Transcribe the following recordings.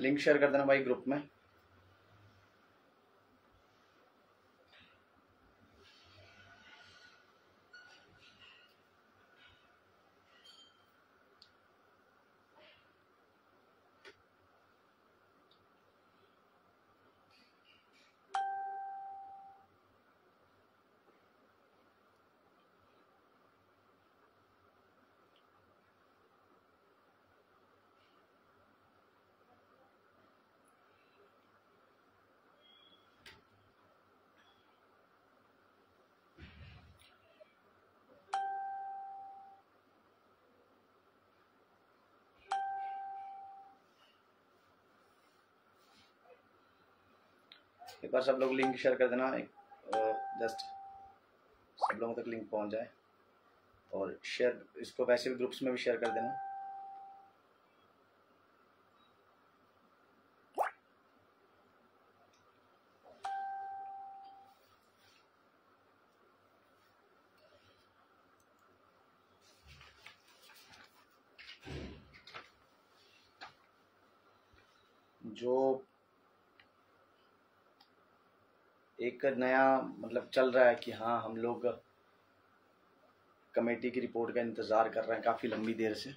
Link share कर देना भाई ग्रुप में। एक बार सब लोग लिंक शेयर कर देना, जस्ट सब लोगों तक लिंक पहुंच जाए। और शेयर इसको वैसे भी ग्रुप्स में भी शेयर कर देना। जो एक नया मतलब चल रहा है कि हाँ हम लोग कमेटी की रिपोर्ट का इंतज़ार कर रहे हैं काफ़ी लंबी देर से।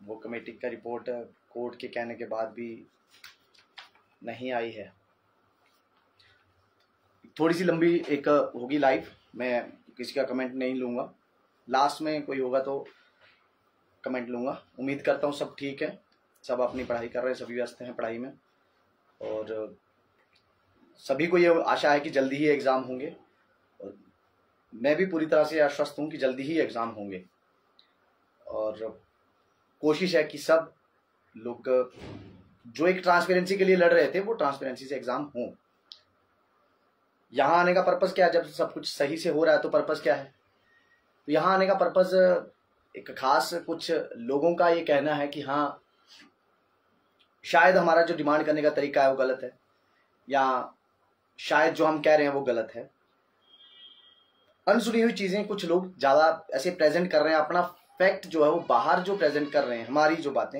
वो कमेटी का रिपोर्ट कोर्ट के कहने के बाद भी नहीं आई है। थोड़ी सी लंबी एक होगी लाइव, मैं किसी का कमेंट नहीं लूँगा, लास्ट में कोई होगा तो कमेंट लूँगा। उम्मीद करता हूँ सब ठीक है, सब अपनी पढ़ाई कर रहे हैं, सभी व्यस्त हैं पढ़ाई में, और सभी को ये आशा है कि जल्दी ही एग्ज़ाम होंगे। और मैं भी पूरी तरह से आश्वस्त हूँ कि जल्दी ही एग्ज़ाम होंगे। और कोशिश है कि सब लोग जो एक ट्रांसपेरेंसी के लिए लड़ रहे थे वो ट्रांसपेरेंसी से एग्ज़ाम हो। यहाँ आने का पर्पज़ क्या है? जब सब कुछ सही से हो रहा है तो पर्पज़ क्या है? तो यहाँ आने का पर्पज़ एक खास कुछ लोगों का ये कहना है कि हाँ शायद हमारा जो डिमांड करने का तरीका है वो गलत है, या शायद जो हम कह रहे हैं वो गलत है। अनसुनी हुई चीज़ें कुछ लोग ज़्यादा ऐसे प्रेजेंट कर रहे हैं, अपना फैक्ट जो है वो बाहर जो प्रेजेंट कर रहे हैं, हमारी जो बातें,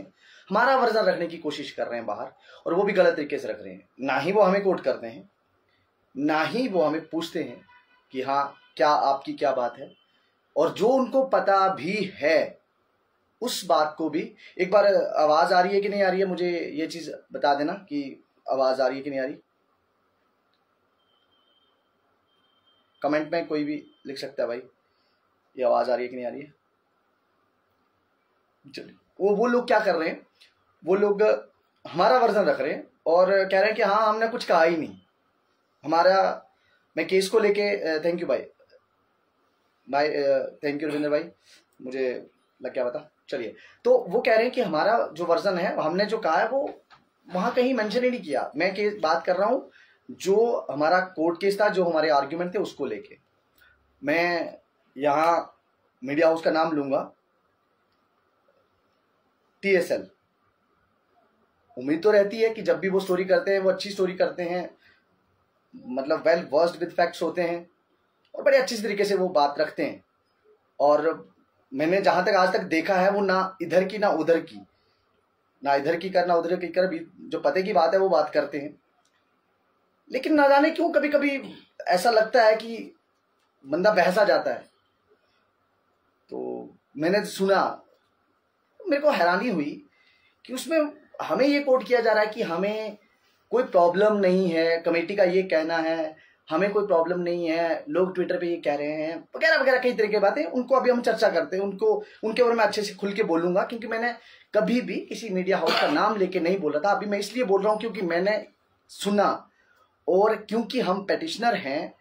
हमारा वर्जन रखने की कोशिश कर रहे हैं बाहर, और वो भी गलत तरीके से रख रहे हैं। ना ही वो हमें कोट करते हैं, ना ही वो हमें पूछते हैं कि हाँ क्या आपकी क्या बात है। और जो उनको पता भी है उस बात को भी, एक बार आवाज़ आ रही है कि नहीं आ रही है, मुझे ये चीज़ बता देना कि आवाज़ आ रही है कि नहीं आ रही। कमेंट में कोई भी लिख सकता है भाई, ये आवाज़ आ रही है कि नहीं आ रही है। चलिए, वो लोग क्या कर रहे हैं, वो लोग हमारा वर्जन रख रहे हैं और कह रहे हैं कि हाँ हमने कुछ कहा ही नहीं हमारा। मैं केस को लेके थैंक यू भाई, थैंक यू रविंद्र भाई, मुझे लग क्या पता। चलिए, तो वो कह रहे हैं कि हमारा जो वर्जन है, हमने जो कहा है वो वहाँ कहीं मेंशन ही नहीं किया। मैं बात कर रहा हूँ जो हमारा कोर्ट केस था, जो हमारे आर्ग्यूमेंट थे उसको लेके। मैं यहाँ मीडिया हाउस का नाम लूंगा, TSL। उम्मीद तो रहती है कि जब भी वो स्टोरी करते हैं वो अच्छी स्टोरी करते हैं, मतलब वेल वर्स्ड विद फैक्ट्स होते हैं और बड़े अच्छी तरीके से वो बात रखते हैं। और मैंने जहां तक आज तक देखा है वो ना इधर की ना उधर की, ना इधर की कर ना उधर की कर, जो पते की बात है वो बात करते हैं। लेकिन ना जाने क्यों कभी कभी ऐसा लगता है कि बंदा बहसा जाता है। तो मैंने सुना, मेरे को हैरानी हुई कि उसमें हमें ये कोट किया जा रहा है कि हमें कोई प्रॉब्लम नहीं है, कमेटी का ये कहना है हमें कोई प्रॉब्लम नहीं है, लोग ट्विटर पे ये कह रहे हैं वगैरह वगैरह कई तरह की बातें। उनको अभी हम चर्चा करते हैं, उनको उनके बारे में अच्छे से खुल के बोलूंगा, क्योंकि मैंने कभी भी किसी मीडिया हाउस का नाम लेके नहीं बोला था। अभी मैं इसलिए बोल रहा हूँ क्योंकि मैंने सुना, और क्योंकि हम पेटिशनर हैं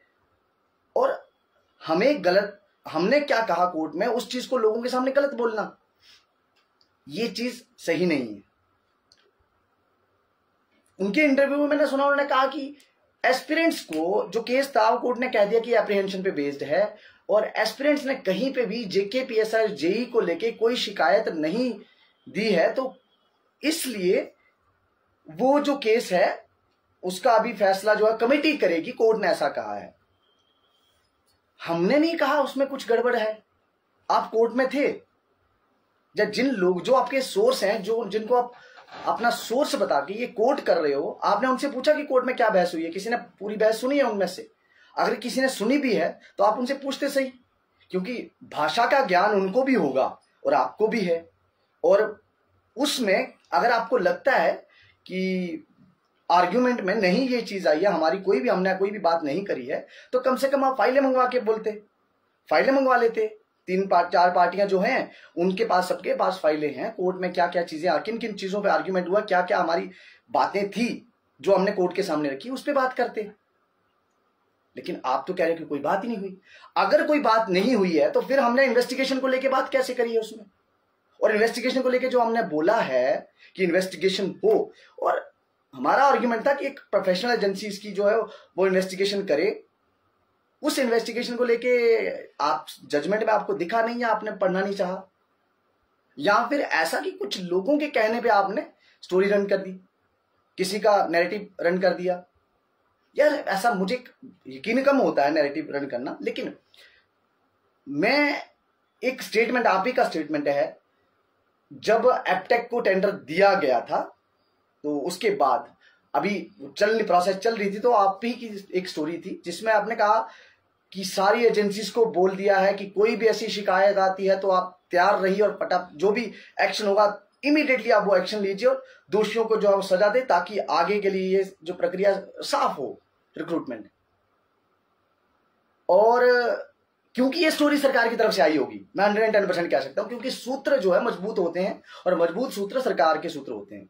और हमें गलत, हमने क्या कहा कोर्ट में उस चीज को लोगों के सामने गलत बोलना, ये चीज सही नहीं है। उनके इंटरव्यू में मैंने सुना, उन्होंने कहा कि एस्पिरेंट्स को जो केस था वो कोर्ट ने कह दिया कि एप्रीहेंशन पे बेस्ड है, और एस्पिरेंट्स ने कहीं पे भी JK PSI JE को लेके कोई शिकायत नहीं दी है, तो इसलिए वो जो केस है उसका अभी फैसला जो है कमेटी करेगी, कोर्ट ने ऐसा कहा है। हमने नहीं कहा उसमें कुछ गड़बड़ है। आप कोर्ट में थे, जब जिन लोग जो आपके सोर्स हैं, जो जिनको आप अपना सोर्स बता के ये कोट कर रहे हो, आपने उनसे पूछा कि कोर्ट में क्या बहस हुई है? किसी ने पूरी बहस सुनी है उनमें से? अगर किसी ने सुनी भी है तो आप उनसे पूछते सही, क्योंकि भाषा का ज्ञान उनको भी होगा और आपको भी है। और उसमें अगर आपको लगता है कि आर्ग्यूमेंट में नहीं ये चीज आई है, हमारी हमने कोई भी बात नहीं करी है, तो कम से कम आप फाइलें मंगवा के बोलते, फाइलें मंगवा लेते। 4 पार्टियां जो हैं उनके पास, सबके पास फाइलें हैं, कोर्ट में क्या क्या चीजें, किन किन चीजों पे आर्ग्यूमेंट हुआ, क्या क्या हमारी बातें थी जो हमने कोर्ट के सामने रखी, उस पर बात करते। लेकिन आप तो कह रहे हैं कि कोई बात ही नहीं हुई। अगर कोई बात नहीं हुई है तो फिर हमने इन्वेस्टिगेशन को लेके बात कैसे करी है उसमें? और इन्वेस्टिगेशन को लेके जो हमने बोला है कि इन्वेस्टिगेशन हो, और हमारा आर्ग्यूमेंट था कि एक प्रोफेशनल एजेंसी इसकी जो है वो इन्वेस्टिगेशन करे। उस इन्वेस्टिगेशन को लेके आप जजमेंट में आपको दिखा नहीं, या आपने पढ़ना नहीं चाहा, या फिर ऐसा कि कुछ लोगों के कहने पे आपने स्टोरी रन कर दी, किसी का नैरेटिव रन कर दिया। यार ऐसा मुझे यकीन कम होता है नैरेटिव रन करना, लेकिन मैं एक स्टेटमेंट, आप ही का स्टेटमेंट है, जब एपटेक को टेंडर दिया गया था तो उसके बाद अभी प्रोसेस चल रही थी, तो आप ही की एक स्टोरी थी जिसमें आपने कहा कि सारी एजेंसीज को बोल दिया है कि कोई भी ऐसी शिकायत आती है तो आप तैयार रहिए और जो भी एक्शन होगा इमीडिएटली आप वो एक्शन लीजिए और दोषियों को जो है सजा दे, ताकि आगे के लिए ये जो प्रक्रिया साफ हो, रिक्रूटमेंट। और क्योंकि ये स्टोरी सरकार की तरफ से आई होगी, मैं 110% कह सकता हूं, क्योंकि सूत्र जो है मजबूत होते हैं, और मजबूत सूत्र सरकार के सूत्र होते हैं।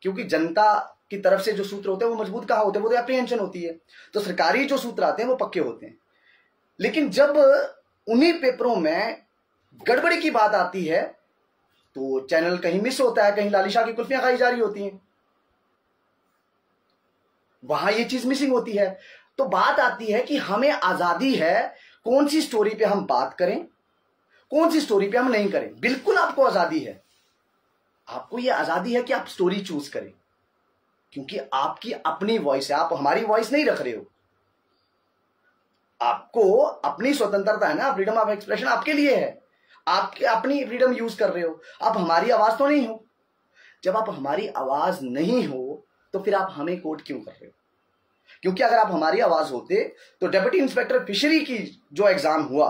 क्योंकि जनता की तरफ से जो सूत्र होते हैं वो मजबूत कहाँ होते हैं? वो तो एप्रीहेंशन होती है। तो सरकारी जो सूत्र आते हैं वो पक्के होते हैं। लेकिन जब उन्हीं पेपरों में गड़बड़ी की बात आती है तो चैनल कहीं मिस होता है, कहीं लालिशा की कुल्फियां खाई जा रही होती हैं, वहां ये चीज मिसिंग होती है। तो बात आती है कि हमें आजादी है कौन सी स्टोरी पे हम बात करें, कौन सी स्टोरी पे हम नहीं करें। बिल्कुल आपको आजादी है, आपको ये आजादी है कि आप स्टोरी चूज करें, क्योंकि आपकी अपनी वॉइस है, आप हमारी वॉइस नहीं रख रहे हो। आपको अपनी स्वतंत्रता है ना, फ्रीडम ऑफ एक्सप्रेशन आपके लिए है, आपके अपनी फ्रीडम यूज कर रहे हो, आप हमारी आवाज तो नहीं हो। जब आप हमारी आवाज नहीं हो तो फिर आप हमें कोर्ट क्यों कर रहे हो? क्योंकि अगर आप हमारी आवाज होते तो डेप्यूटी इंस्पेक्टर फिशरी की जो एग्जाम हुआ,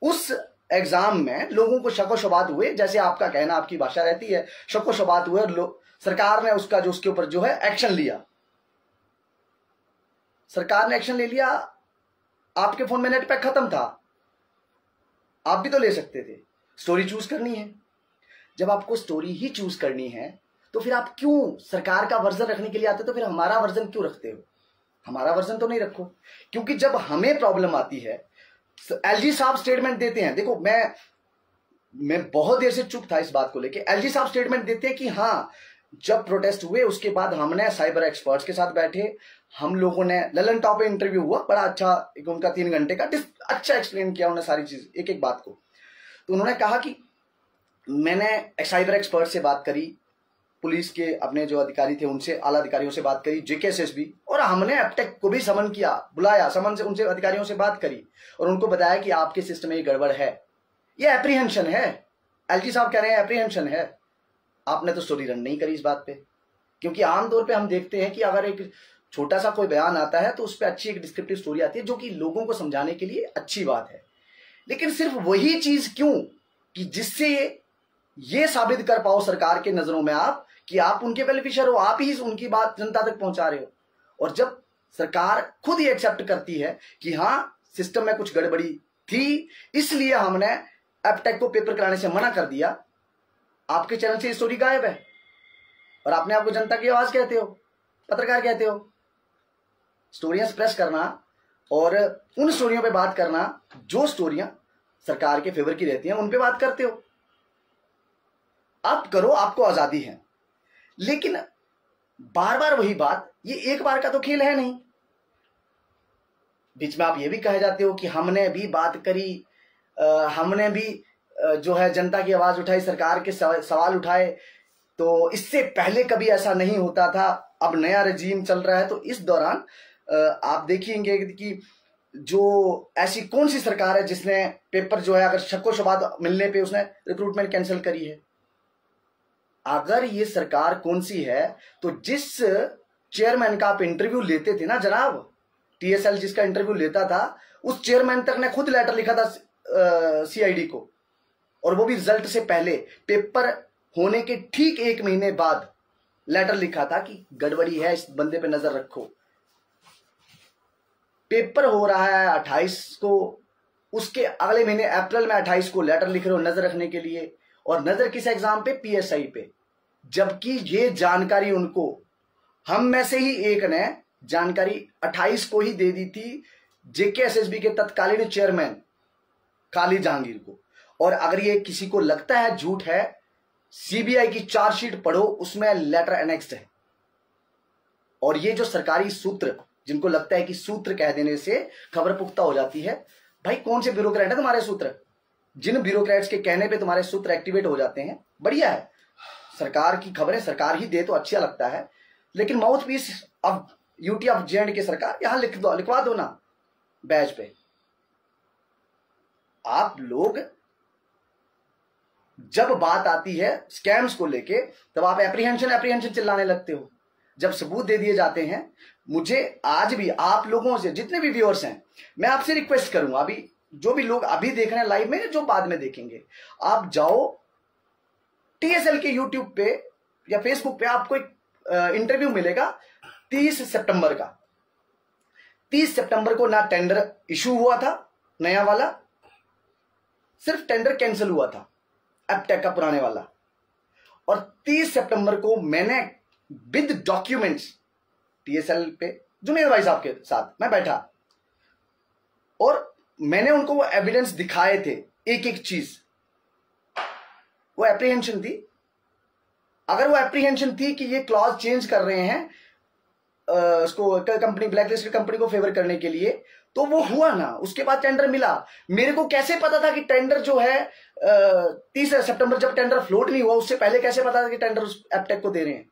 उस एग्जाम में लोगों को शक व शुबात हुए, जैसे आपका कहना, आपकी भाषा रहती है, शक व शुबात हुए, और सरकार ने उसका जो उसके ऊपर जो है एक्शन लिया। सरकार ने एक्शन ले लिया, आपके फोन में नेट पैक खत्म था, आप भी तो ले सकते थे। स्टोरी चूज करनी है, जब आपको स्टोरी ही चूज करनी है तो फिर आप क्यों सरकार का वर्जन रखने के लिए आते? तो फिर हमारा वर्जन क्यों रखते हो? हमारा वर्जन तो नहीं रखो, क्योंकि जब हमें प्रॉब्लम आती है, एलजी साहब स्टेटमेंट देते हैं। देखो, मैं बहुत देर से चुप था इस बात को लेके। एलजी साहब स्टेटमेंट देते हैं कि हाँ, जब प्रोटेस्ट हुए उसके बाद हमने साइबर एक्सपर्ट्स के साथ बैठे, हम लोगों ने ललन टॉप पे इंटरव्यू हुआ, बड़ा अच्छा उनका 3 घंटे का अच्छा एक्सप्लेन किया उन्होंने सारी चीज, एक एक बात को। तो उन्होंने कहा कि मैंने साइबर एक्सपर्ट से बात करी, पुलिस के अपने जो अधिकारी थे उनसे, आला अधिकारियों से बात करी, जेकेएसएसबी, और हमने एपटेक को भी समन किया, बुलाया, समन से उनसे अधिकारियों से बात करी और उनको बताया कि आपके सिस्टम में ये गड़बड़ है, ये एप्रीहेंशन है। एलजी साहब कह रहे हैं एप्रीहेंशन है। आपने तो स्टोरी रन नहीं करी इस बात पे, क्योंकि आमतौर पे हम देखते हैं कि अगर एक छोटा सा कोई बयान आता है तो उस पर अच्छी एक डिस्क्रिप्टिव स्टोरी आती है, जो कि लोगों को समझाने के लिए अच्छी बात है। लेकिन सिर्फ वही चीज क्यों कि जिससे ये साबित कर पाओ सरकार के नजरों में आप कि आप उनके बेनिफिशियर हो, आप ही उनकी बात जनता तक पहुंचा रहे हो। और जब सरकार खुद ही एक्सेप्ट करती है कि हाँ, सिस्टम में कुछ गड़बड़ी थी, इसलिए हमने एपटेक को पेपर कराने से मना कर दिया, आपके चैनल से स्टोरी गायब है और आपने आपको जनता की आवाज कहते हो, पत्रकार कहते हो। स्टोरियां स्प्रेस करना और उन स्टोरियों पे बात करना जो स्टोरियां सरकार के फेवर की रहती हैं, उन पे बात करते हो। आप करो, आपको आजादी है, लेकिन बार बार वही बात, ये एक बार का तो खेल है नहीं। बीच में आप ये भी कहे जाते हो कि हमने भी बात करी, हमने भी जो है जनता की आवाज उठाई, सरकार के सवाल उठाए, तो इससे पहले कभी ऐसा नहीं होता था, अब नया रजीम चल रहा है। तो इस दौरान आप देखेंगे कि जो ऐसी कौन सी सरकार है जिसने पेपर जो है अगर शक व शुबात मिलने पे उसने रिक्रूटमेंट कैंसिल करी है? अगर ये सरकार कौन सी है, तो जिस चेयरमैन का आप इंटरव्यू लेते थे ना जनाब, टीएसएल जिसका इंटरव्यू लेता था, उस चेयरमैन तक ने खुद लेटर लिखा था सीआईडी को, और वो भी रिजल्ट से पहले, पेपर होने के ठीक 1 महीने बाद लेटर लिखा था कि गड़बड़ी है, इस बंदे पे नजर रखो। पेपर हो रहा है 28 को, उसके अगले महीने अप्रैल में 28 को लेटर लिख रहे हो नजर रखने के लिए, और नजर किस एग्जाम पे? पीएसआई पे। जबकि ये जानकारी उनको, हम में से ही एक ने जानकारी 28 को ही दे दी थी जेकेएसएसबी के तत्कालीन चेयरमैन काली जहांगीर को। और अगर ये किसी को लगता है झूठ है, सीबीआई की चार्जशीट पढ़ो, उसमें लेटर एनेक्स्ड है। और ये जो सरकारी सूत्र, जिनको लगता है कि सूत्र कह देने से खबर पुख्ता हो जाती है, भाई कौन से ब्यूरोक्रेट है तुम्हारे सूत्र? जिन ब्यूरोक्रेट्स के कहने पे तुम्हारे सूत्र एक्टिवेट हो जाते हैं, बढ़िया है, सरकार की खबरें सरकार ही दे तो अच्छा लगता है, लेकिन mouthpiece of UT of J and K सरकार यहां लिखवा दो ना बैच पे। आप लोग जब बात आती है स्कैम्स को लेके, तब आप एप्रीहेंशन चिल्लाने लगते हो। जब सबूत दे दिए जाते हैं, मुझे आज भी आप लोगों से, जितने भी व्यूअर्स हैं, मैं आपसे रिक्वेस्ट करूंगा, अभी जो भी लोग अभी देख रहे हैं लाइव में, जो बाद में देखेंगे, आप जाओ टीएसएल के यूट्यूब पे या फेसबुक पे, आपको एक इंटरव्यू मिलेगा 30 सितंबर का। 30 सितंबर को ना टेंडर इशू हुआ था नया वाला, सिर्फ टेंडर कैंसिल हुआ था एपटेक का पुराने वाला। और 30 सितंबर को मैंने विद डॉक्यूमेंट्स टीएसएल पे जुनेद भाई साहब के साथ मैं बैठा, और मैंने उनको वो एविडेंस दिखाए थे, एक एक चीज। वो एप्रीहेंशन थी। अगर वो एप्रीहेंशन थी कि ये क्लॉज चेंज कर रहे हैं उसको, कंपनी ब्लैकलिस्ट कंपनी को फेवर करने के लिए, तो वो हुआ ना, उसके बाद टेंडर मिला। मेरे को कैसे पता था कि टेंडर जो है 30 सितंबर जब टेंडर फ्लोट नहीं हुआ, उससे पहले कैसे पता था कि टेंडर उस एपटेक को दे रहे हैं?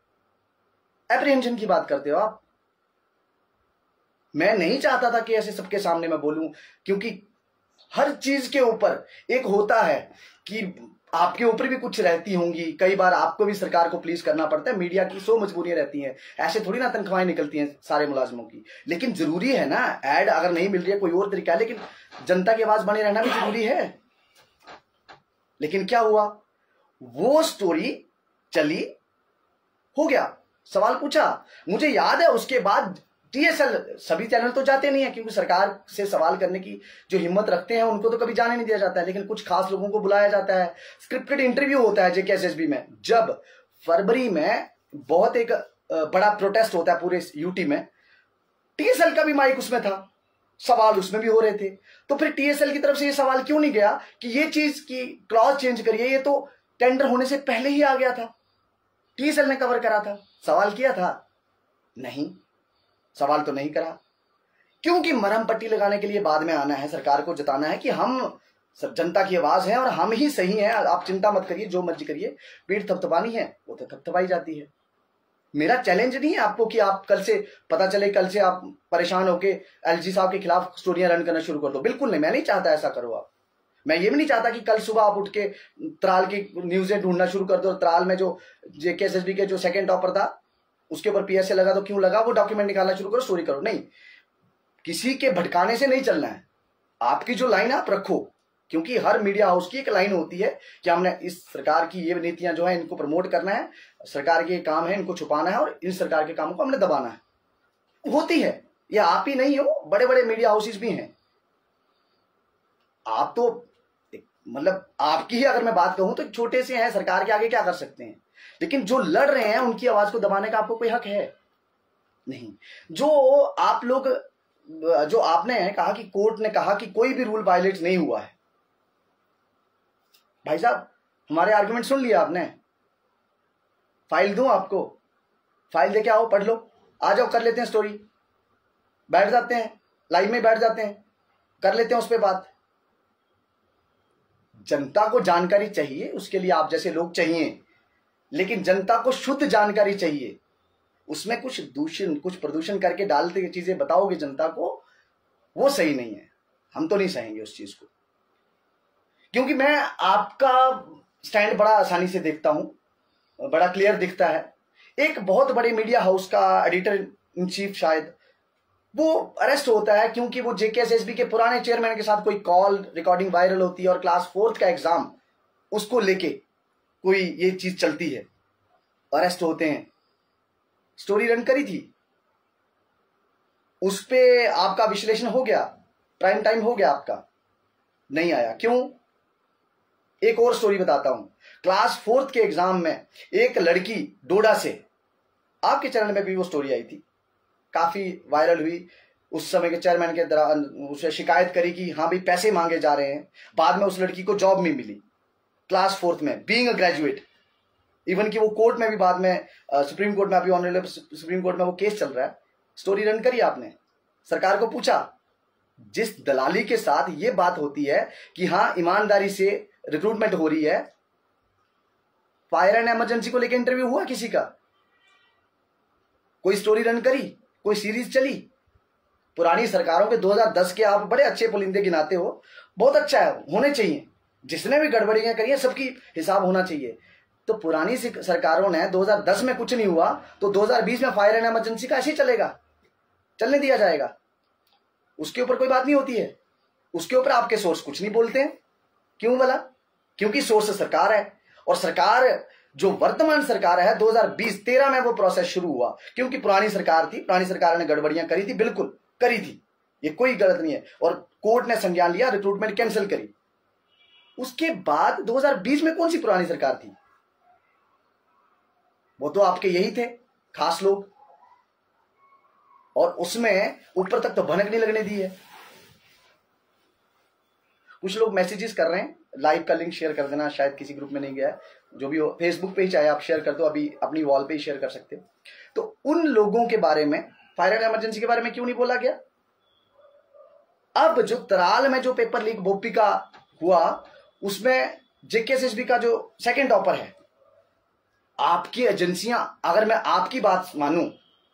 एप्रीहेंशन की बात करते हो आप। मैं नहीं चाहता था कि ऐसे सबके सामने मैं बोलूं, क्योंकि हर चीज के ऊपर एक होता है कि आपके ऊपर भी कुछ रहती होंगी, कई बार आपको भी सरकार को प्लीज करना पड़ता है, मीडिया की 100 मजबूरियां रहती हैं, ऐसे थोड़ी ना तनख्वाहें निकलती हैं सारे मुलाजिमों की। लेकिन जरूरी है ना, ऐड अगर नहीं मिल रही है कोई और तरीका है, लेकिन जनता की आवाज बने रहना भी जरूरी है। लेकिन क्या हुआ, वो स्टोरी चली, हो गया, सवाल पूछा, मुझे याद है उसके बाद टीएसएल, सभी चैनल तो जाते नहीं है क्योंकि सरकार से सवाल करने की जो हिम्मत रखते हैं उनको तो कभी जाने नहीं दिया जाता है, लेकिन कुछ खास लोगों को बुलाया जाता है, स्क्रिप्टेड इंटरव्यू होता है जेकेएसएसबी में। जब फरवरी में बहुत एक बड़ा प्रोटेस्ट होता है पूरे यूटी में, टीएसएल का भी माइक उसमें था, सवाल उसमें भी हो रहे थे। तो फिर टीएसएल की तरफ से ये सवाल क्यों नहीं गया कि ये चीज की क्लॉज चेंज करिए, ये तो टेंडर होने से पहले ही आ गया था, टीएसएल ने कवर करा था, सवाल किया था? नहीं, सवाल तो नहीं करा, क्योंकि मरहम पट्टी लगाने के लिए बाद में आना है, सरकार को जताना है कि हम जनता की आवाज हैं और हम ही सही हैं, आप चिंता मत करिए, जो मर्जी करिए, पीठ थपथपानी है वो तो थपथपाई जाती है। मेरा चैलेंज नहीं है आपको कि आप कल से, पता चले कल से आप परेशान होके एलजी साहब के खिलाफ स्टोरियां रन करना शुरू कर दो, बिल्कुल नहीं, मैं नहीं चाहता ऐसा करो आप। मैं ये भी नहीं चाहता कि कल सुबह आप उठ के त्राल की न्यूजें ढूंढना शुरू कर दो, त्राल में जो जेकेएसएसबी के जो सेकंड टॉपर था उसके ऊपर पीएसए लगा तो क्यों लगा, वो डॉक्यूमेंट निकालना शुरू करो, स्टोरी करो। नहीं, किसी के भटकाने से नहीं चलना है, आपकी जो लाइन आप रखो, क्योंकि हर मीडिया हाउस की एक लाइन होती है कि हमने इस सरकार की ये नीतियां जो है इनको प्रमोट करना है, सरकार के काम है इनको छुपाना है और इन सरकार के कामों को हमने दबाना है। होती है, ये आप ही नहीं हो, बड़े बड़े मीडिया हाउसेस भी हैं। आप तो मतलब आपकी ही अगर मैं बात कहूं तो छोटे से हैं, सरकार के आगे क्या कर सकते हैं, लेकिन जो लड़ रहे हैं उनकी आवाज को दबाने का आपको कोई हक है नहीं। जो आप लोग, जो आपने कहा कि कोर्ट ने कहा कि कोई भी रूल वायलेट नहीं हुआ है, भाई साहब हमारे आर्गुमेंट सुन लिया आपने, फाइल दूं आपको, फाइल देके आओ, पढ़ लो, आ जाओ, कर लेते हैं स्टोरी, बैठ जाते हैं लाइव में, बैठ जाते हैं, कर लेते हैं उस पर बात। जनता को जानकारी चाहिए, उसके लिए आप जैसे लोग चाहिए, लेकिन जनता को शुद्ध जानकारी चाहिए। उसमें कुछ दूषण, कुछ प्रदूषण करके डालते चीजें बताओगे जनता को, वो सही नहीं है, हम तो नहीं सहेंगे उस चीज को। क्योंकि मैं आपका स्टैंड बड़ा आसानी से देखता हूं, बड़ा क्लियर दिखता है। एक बहुत बड़े मीडिया हाउस का एडिटर इन चीफ शायद, वो अरेस्ट होता है क्योंकि वो जेकेएसएसबी के पुराने चेयरमैन के साथ कोई कॉल रिकॉर्डिंग वायरल होती है और क्लास 4th का एग्जाम उसको लेके कोई ये चीज चलती है, अरेस्ट होते हैं। स्टोरी रन करी थी, उस पे आपका विश्लेषण हो गया, प्राइम टाइम हो गया आपका, नहीं आया क्यों? एक और स्टोरी बताता हूं। क्लास 4th के एग्जाम में एक लड़की डोडा से, आपके चैनल में भी वो स्टोरी आई थी, काफी वायरल हुई। उस समय के चेयरमैन के दौरान उसे शिकायत करी कि हाँ भाई पैसे मांगे जा रहे हैं। बाद में उस लड़की को जॉब में मिली क्लास 4th में, बीइंग अ ग्रेजुएट। इवन कि वो कोर्ट में भी बाद में सुप्रीम कोर्ट में, अभी ऑनरेबल सुप्रीम कोर्ट में वो केस चल रहा है। स्टोरी रन करी आपने, सरकार को पूछा। जिस दलाली के साथ ये बात होती है कि हाँ ईमानदारी से रिक्रूटमेंट हो रही है, फायर एंड इमरजेंसी को लेकर इंटरव्यू हुआ किसी का? कोई स्टोरी रन करी, कोई सीरीज चली? पुरानी सरकारों के 2010 के आप बड़े अच्छे पुलिंदे गिनाते हो, बहुत अच्छा है, होने चाहिए। जिसने भी गड़बड़ियां करी है सबकी हिसाब होना चाहिए। तो पुरानी सरकारों ने 2010 में कुछ नहीं हुआ तो 2020 में फायर एंड इमरजेंसी का ऐसे ही चलेगा, चलने दिया जाएगा? उसके ऊपर कोई बात नहीं होती है, उसके ऊपर आपके सोर्स कुछ नहीं बोलते हैं। क्यों बोला? क्योंकि सोर्स सरकार है, और सरकार जो वर्तमान सरकार है 2020-13 में वो प्रोसेस शुरू हुआ, क्योंकि पुरानी सरकार थी, पुरानी सरकार ने गड़बड़ियां करी थी, बिल्कुल करी थी, ये कोई गलत नहीं है, और कोर्ट ने संज्ञान लिया, रिक्रूटमेंट कैंसिल करी। उसके बाद 2020 में कौन सी पुरानी सरकार थी? वो तो आपके यही थे खास लोग, और उसमें ऊपर तक तो भनक नहीं लगने दी है। कुछ लोग मैसेजेस कर रहे हैं, लाइव का लिंक शेयर कर देना, शायद किसी ग्रुप में नहीं गया है, जो भी हो फेसबुक पे ही चाहे आप शेयर कर दो, अभी अपनी वॉल पे ही शेयर कर सकते हो। तो उन लोगों के बारे में, फायर एंड इमरजेंसी के बारे में क्यों नहीं बोला गया? अब जो तराल में जो पेपर लीक बोपी का हुआ, उसमें जेकेएसएसबी का जो सेकंड टॉपर है, आपकी एजेंसियां, अगर मैं आपकी बात मानूं,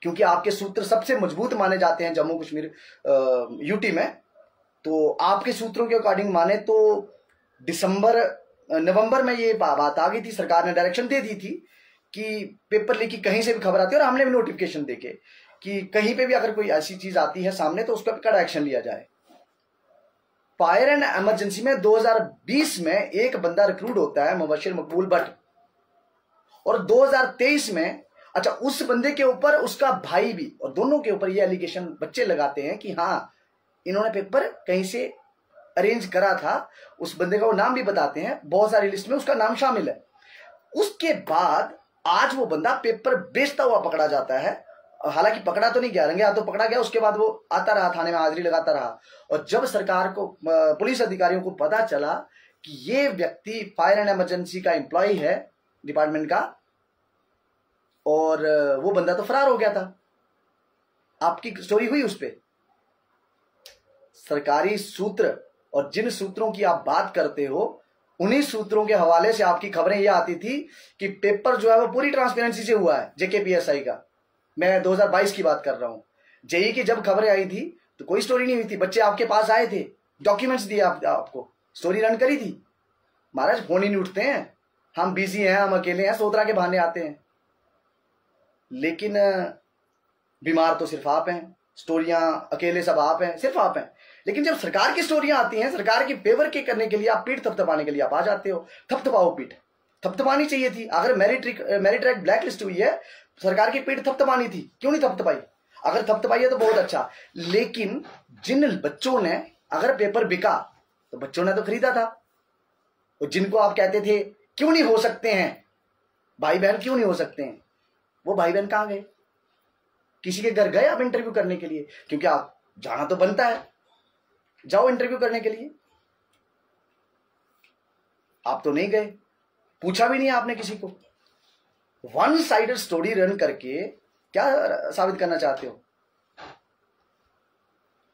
क्योंकि आपके सूत्र सबसे मजबूत माने जाते हैं जम्मू कश्मीर यूटी में, तो आपके सूत्रों के अकॉर्डिंग माने तो नवंबर में ये बात आ गई थी, सरकार ने डायरेक्शन दे दी थी कि पेपर लीक की कहीं से भी खबर आती है, और हमने भी नोटिफिकेशन देके कि कहीं पे भी अगर कोई ऐसी चीज आती है सामने तो उस पर कड़ा एक्शन लिया जाए। फायर एंड इमरजेंसी में 2020 में एक बंदा रिक्रूट होता है, मुबशिर मकबूल भट्ट, और 2023 में अच्छा उस बंदे के ऊपर उसका भाई भी, और दोनों के ऊपर ये एलिगेशन बच्चे लगाते हैं कि हाँ इन्होंने पेपर कहीं से अरेंज करा था। उस बंदे का वो नाम भी बताते हैं, बहुत सारी लिस्ट में उसका नाम शामिल है। उसके बाद आज वो बंदा पेपर बेचता हुआ पकड़ा जाता है, हालांकि पकड़ा तो नहीं गया, रंगे हाथों पकड़ा गया, उसके बाद वो आता रहा थाने में, हाजिरी लगाता रहा। और जब सरकार को, पुलिस अधिकारियों को पता चला कि ये व्यक्ति फायर एंड इमरजेंसी का एम्प्लॉय है डिपार्टमेंट का, और वो बंदा तो फरार हो गया था। आपकी स्टोरी हुई उस पर। सरकारी सूत्र, और जिन सूत्रों की आप बात करते हो उन्हीं सूत्रों के हवाले से आपकी खबरें ये आती थी कि पेपर जो है वो पूरी ट्रांसपेरेंसी से हुआ है जेकेपीएसआई का। मैं 2022 की बात कर रहा हूं। जेई की जब खबरें आई थी तो कोई स्टोरी नहीं हुई थी, बच्चे आपके पास आए थे, डॉक्यूमेंट्स दिए आपको, स्टोरी रन करी थी। महाराज फोन ही नहीं उठते हैं, हम बिजी हैं, हम अकेले हैं, सोतरा के बहाने आते हैं। लेकिन बीमार तो सिर्फ आप हैं, स्टोरियां अकेले सब आप हैं, सिर्फ आप हैं। लेकिन जब सरकार की स्टोरियां आती हैं, सरकार की फेवर के करने के लिए, आप पीठ थपथपाने के लिए आप आ जाते हो। थपथपाओ पीठ, थपथपानी चाहिए थी। अगर मेरिट रैंक ब्लैक लिस्ट हुई है, सरकार की पीठ थपथपानी थी, क्यों नहीं थपथपाई? अगर थपथपाई है तो बहुत अच्छा। लेकिन जिन बच्चों ने, अगर पेपर बिका तो बच्चों ने तो खरीदा था, और जिनको आप कहते थे क्यों नहीं हो सकते हैं भाई बहन, क्यों नहीं हो सकते हैं, वो भाई बहन कहां गए? किसी के घर गए आप इंटरव्यू करने के लिए? क्योंकि आप जाना तो बनता है, जाओ इंटरव्यू करने के लिए। आप तो नहीं गए, पूछा भी नहीं आपने किसी को। वन साइडेड स्टोरी रन करके क्या साबित करना चाहते हो?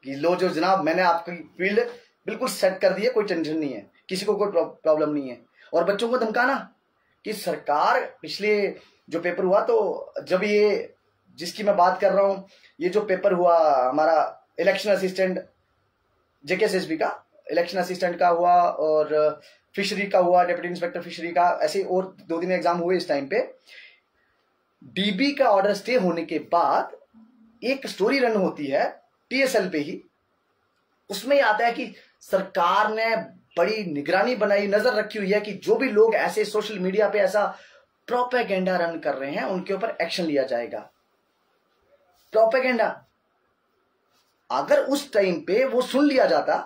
कि लो जो जनाब, मैंने आपकी फील्ड बिल्कुल सेट कर दी है, कोई टेंशन नहीं है, किसी को कोई प्रॉब्लम नहीं है। और बच्चों को धमकाना कि सरकार, पिछले जो पेपर हुआ, तो जब ये जिसकी मैं बात कर रहा हूं, ये जो पेपर हुआ हमारा इलेक्शन असिस्टेंट जेकेएसएसबी का, इलेक्शन असिस्टेंट का हुआ और फिशरी का हुआ, डिप्टी इंस्पेक्टर फिशरी का, ऐसे और 2 दिन एग्जाम हुए इस टाइम पे। डीबी का ऑर्डर स्टे होने के बाद एक स्टोरी रन होती है टीएसएल पे ही, उसमें आता है कि सरकार ने बड़ी निगरानी बनाई, नजर रखी हुई है कि जो भी लोग ऐसे सोशल मीडिया पे ऐसा प्रोपेगेंडा रन कर रहे हैं उनके ऊपर एक्शन लिया जाएगा। प्रोपेगेंडा, अगर उस टाइम पे वो सुन लिया जाता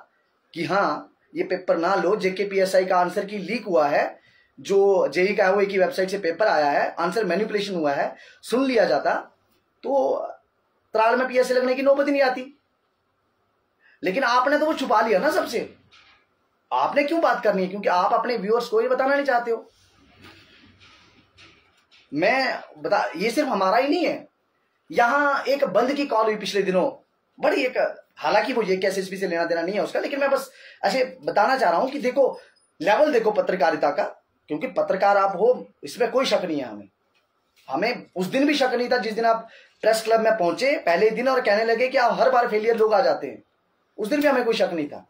कि हाँ ये पेपर ना लो, जेकेपीएसआई का आंसर की लीक हुआ है, जो जेई का है वो एक ही वेबसाइट से पेपर आया है, आंसर मैनिपुलेशन हुआ है, सुन लिया जाता तो त्राल में पीएसए लगने की नौबत ही नहीं आती। लेकिन आपने तो वो छुपा लिया ना सबसे। आपने क्यों बात करनी है? क्योंकि आप अपने व्यूअर्स को ये बताना नहीं चाहते हो। ये सिर्फ हमारा ही नहीं है, यहां एक बंद की कॉल हुई पिछले दिनों, बड़ी एक, हालांकि वो ये एसएसपी से लेना देना नहीं है उसका, लेकिन मैं बस ऐसे बताना चाह रहा हूं कि देखो लेवल देखो पत्रकारिता का, क्योंकि पत्रकार आप हो इसमें कोई शक नहीं है। हमें उस दिन भी शक नहीं था जिस दिन आप प्रेस क्लब में पहुंचे पहले दिन और कहने लगे कि आप हर बार फेलियर लोग आ जाते हैं, उस दिन भी हमें कोई शक नहीं था।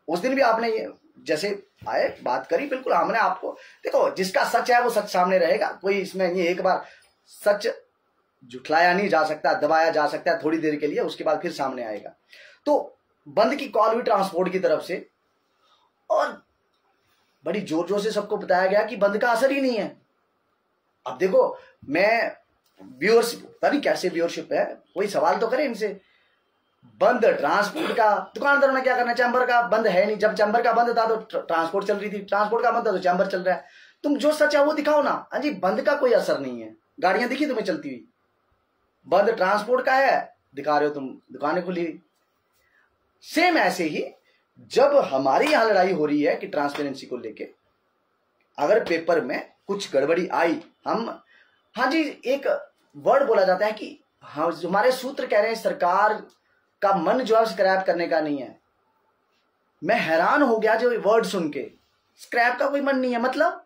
उस दिन भी आपने ये जैसे आए बात करी, बिल्कुल हमने आपको, देखो जिसका सच है वो सच सामने रहेगा, कोई इसमें ये एक बार सच झुठलाया नहीं जा सकता, दबाया जा सकता है थोड़ी देर के लिए, उसके बाद फिर सामने आएगा। तो बंद की कॉल हुई ट्रांसपोर्ट की तरफ से और बड़ी जोर जोर से सबको बताया गया कि बंद का असर ही नहीं है। अब देखो मैं व्यूअरशिप, पता नहीं कैसे व्यूअरशिप है, कोई सवाल तो करे इनसे। बंद ट्रांसपोर्ट का, दुकानदारों ने क्या करना, चैम्बर का बंद है नहीं, जब चैम्बर का बंद था तो ट्रांसपोर्ट चल रही थी, ट्रांसपोर्ट का बंद था तो चैम्बर चल रहा है। तुम जो सच है वो दिखाओ ना। हाँ जी, बंद का कोई असर नहीं है, गाड़ियां दिखी तुम्हें चलती हुई, बंद ट्रांसपोर्ट का है, दिखा रहे हो तुम दुकानें खुली। सेम ऐसे ही जब हमारी यहां लड़ाई हो रही है कि ट्रांसपेरेंसी को लेके अगर पेपर में कुछ गड़बड़ी आई, हम, हाँ जी, एक वर्ड बोला जाता है कि हाँ हमारे सूत्र कह रहे हैं सरकार का मन जो है स्क्रैप करने का नहीं है। मैं हैरान हो गया जो वर्ड सुन के, स्क्रैप का कोई मन नहीं है मतलब।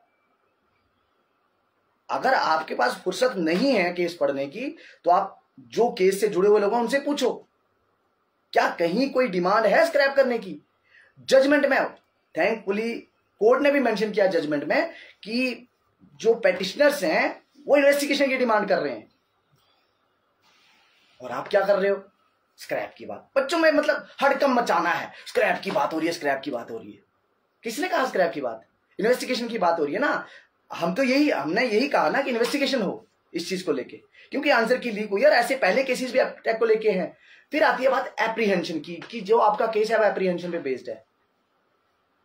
अगर आपके पास फुर्सत नहीं है केस पढ़ने की तो आप जो केस से जुड़े हुए लोगों उनसे पूछो, क्या कहीं कोई डिमांड है स्क्रैप करने की? जजमेंट में थैंकफुली कोर्ट ने भी मेंशन किया जजमेंट में कि जो पेटिशनर्स हैं वो इन्वेस्टिगेशन की डिमांड कर रहे हैं, और आप क्या कर रहे हो? स्क्रैप की बात। बच्चों में मतलब हड़कंप मचाना है, स्क्रैप की बात हो रही है, स्क्रैप की बात हो रही है। किसने कहा स्क्रैप की बात? इन्वेस्टिगेशन की बात हो रही है ना। हमने यही कहा ना कि इन्वेस्टिगेशन हो इस चीज को लेके, क्योंकि आंसर की लीक हुई और ऐसे पहले केसेस भी एप्टेक को लेके हैं। फिर आती है बात एप्रीहेंशन की कि जो आपका केस है वो एप्रीहेंशन पे बेस्ड है।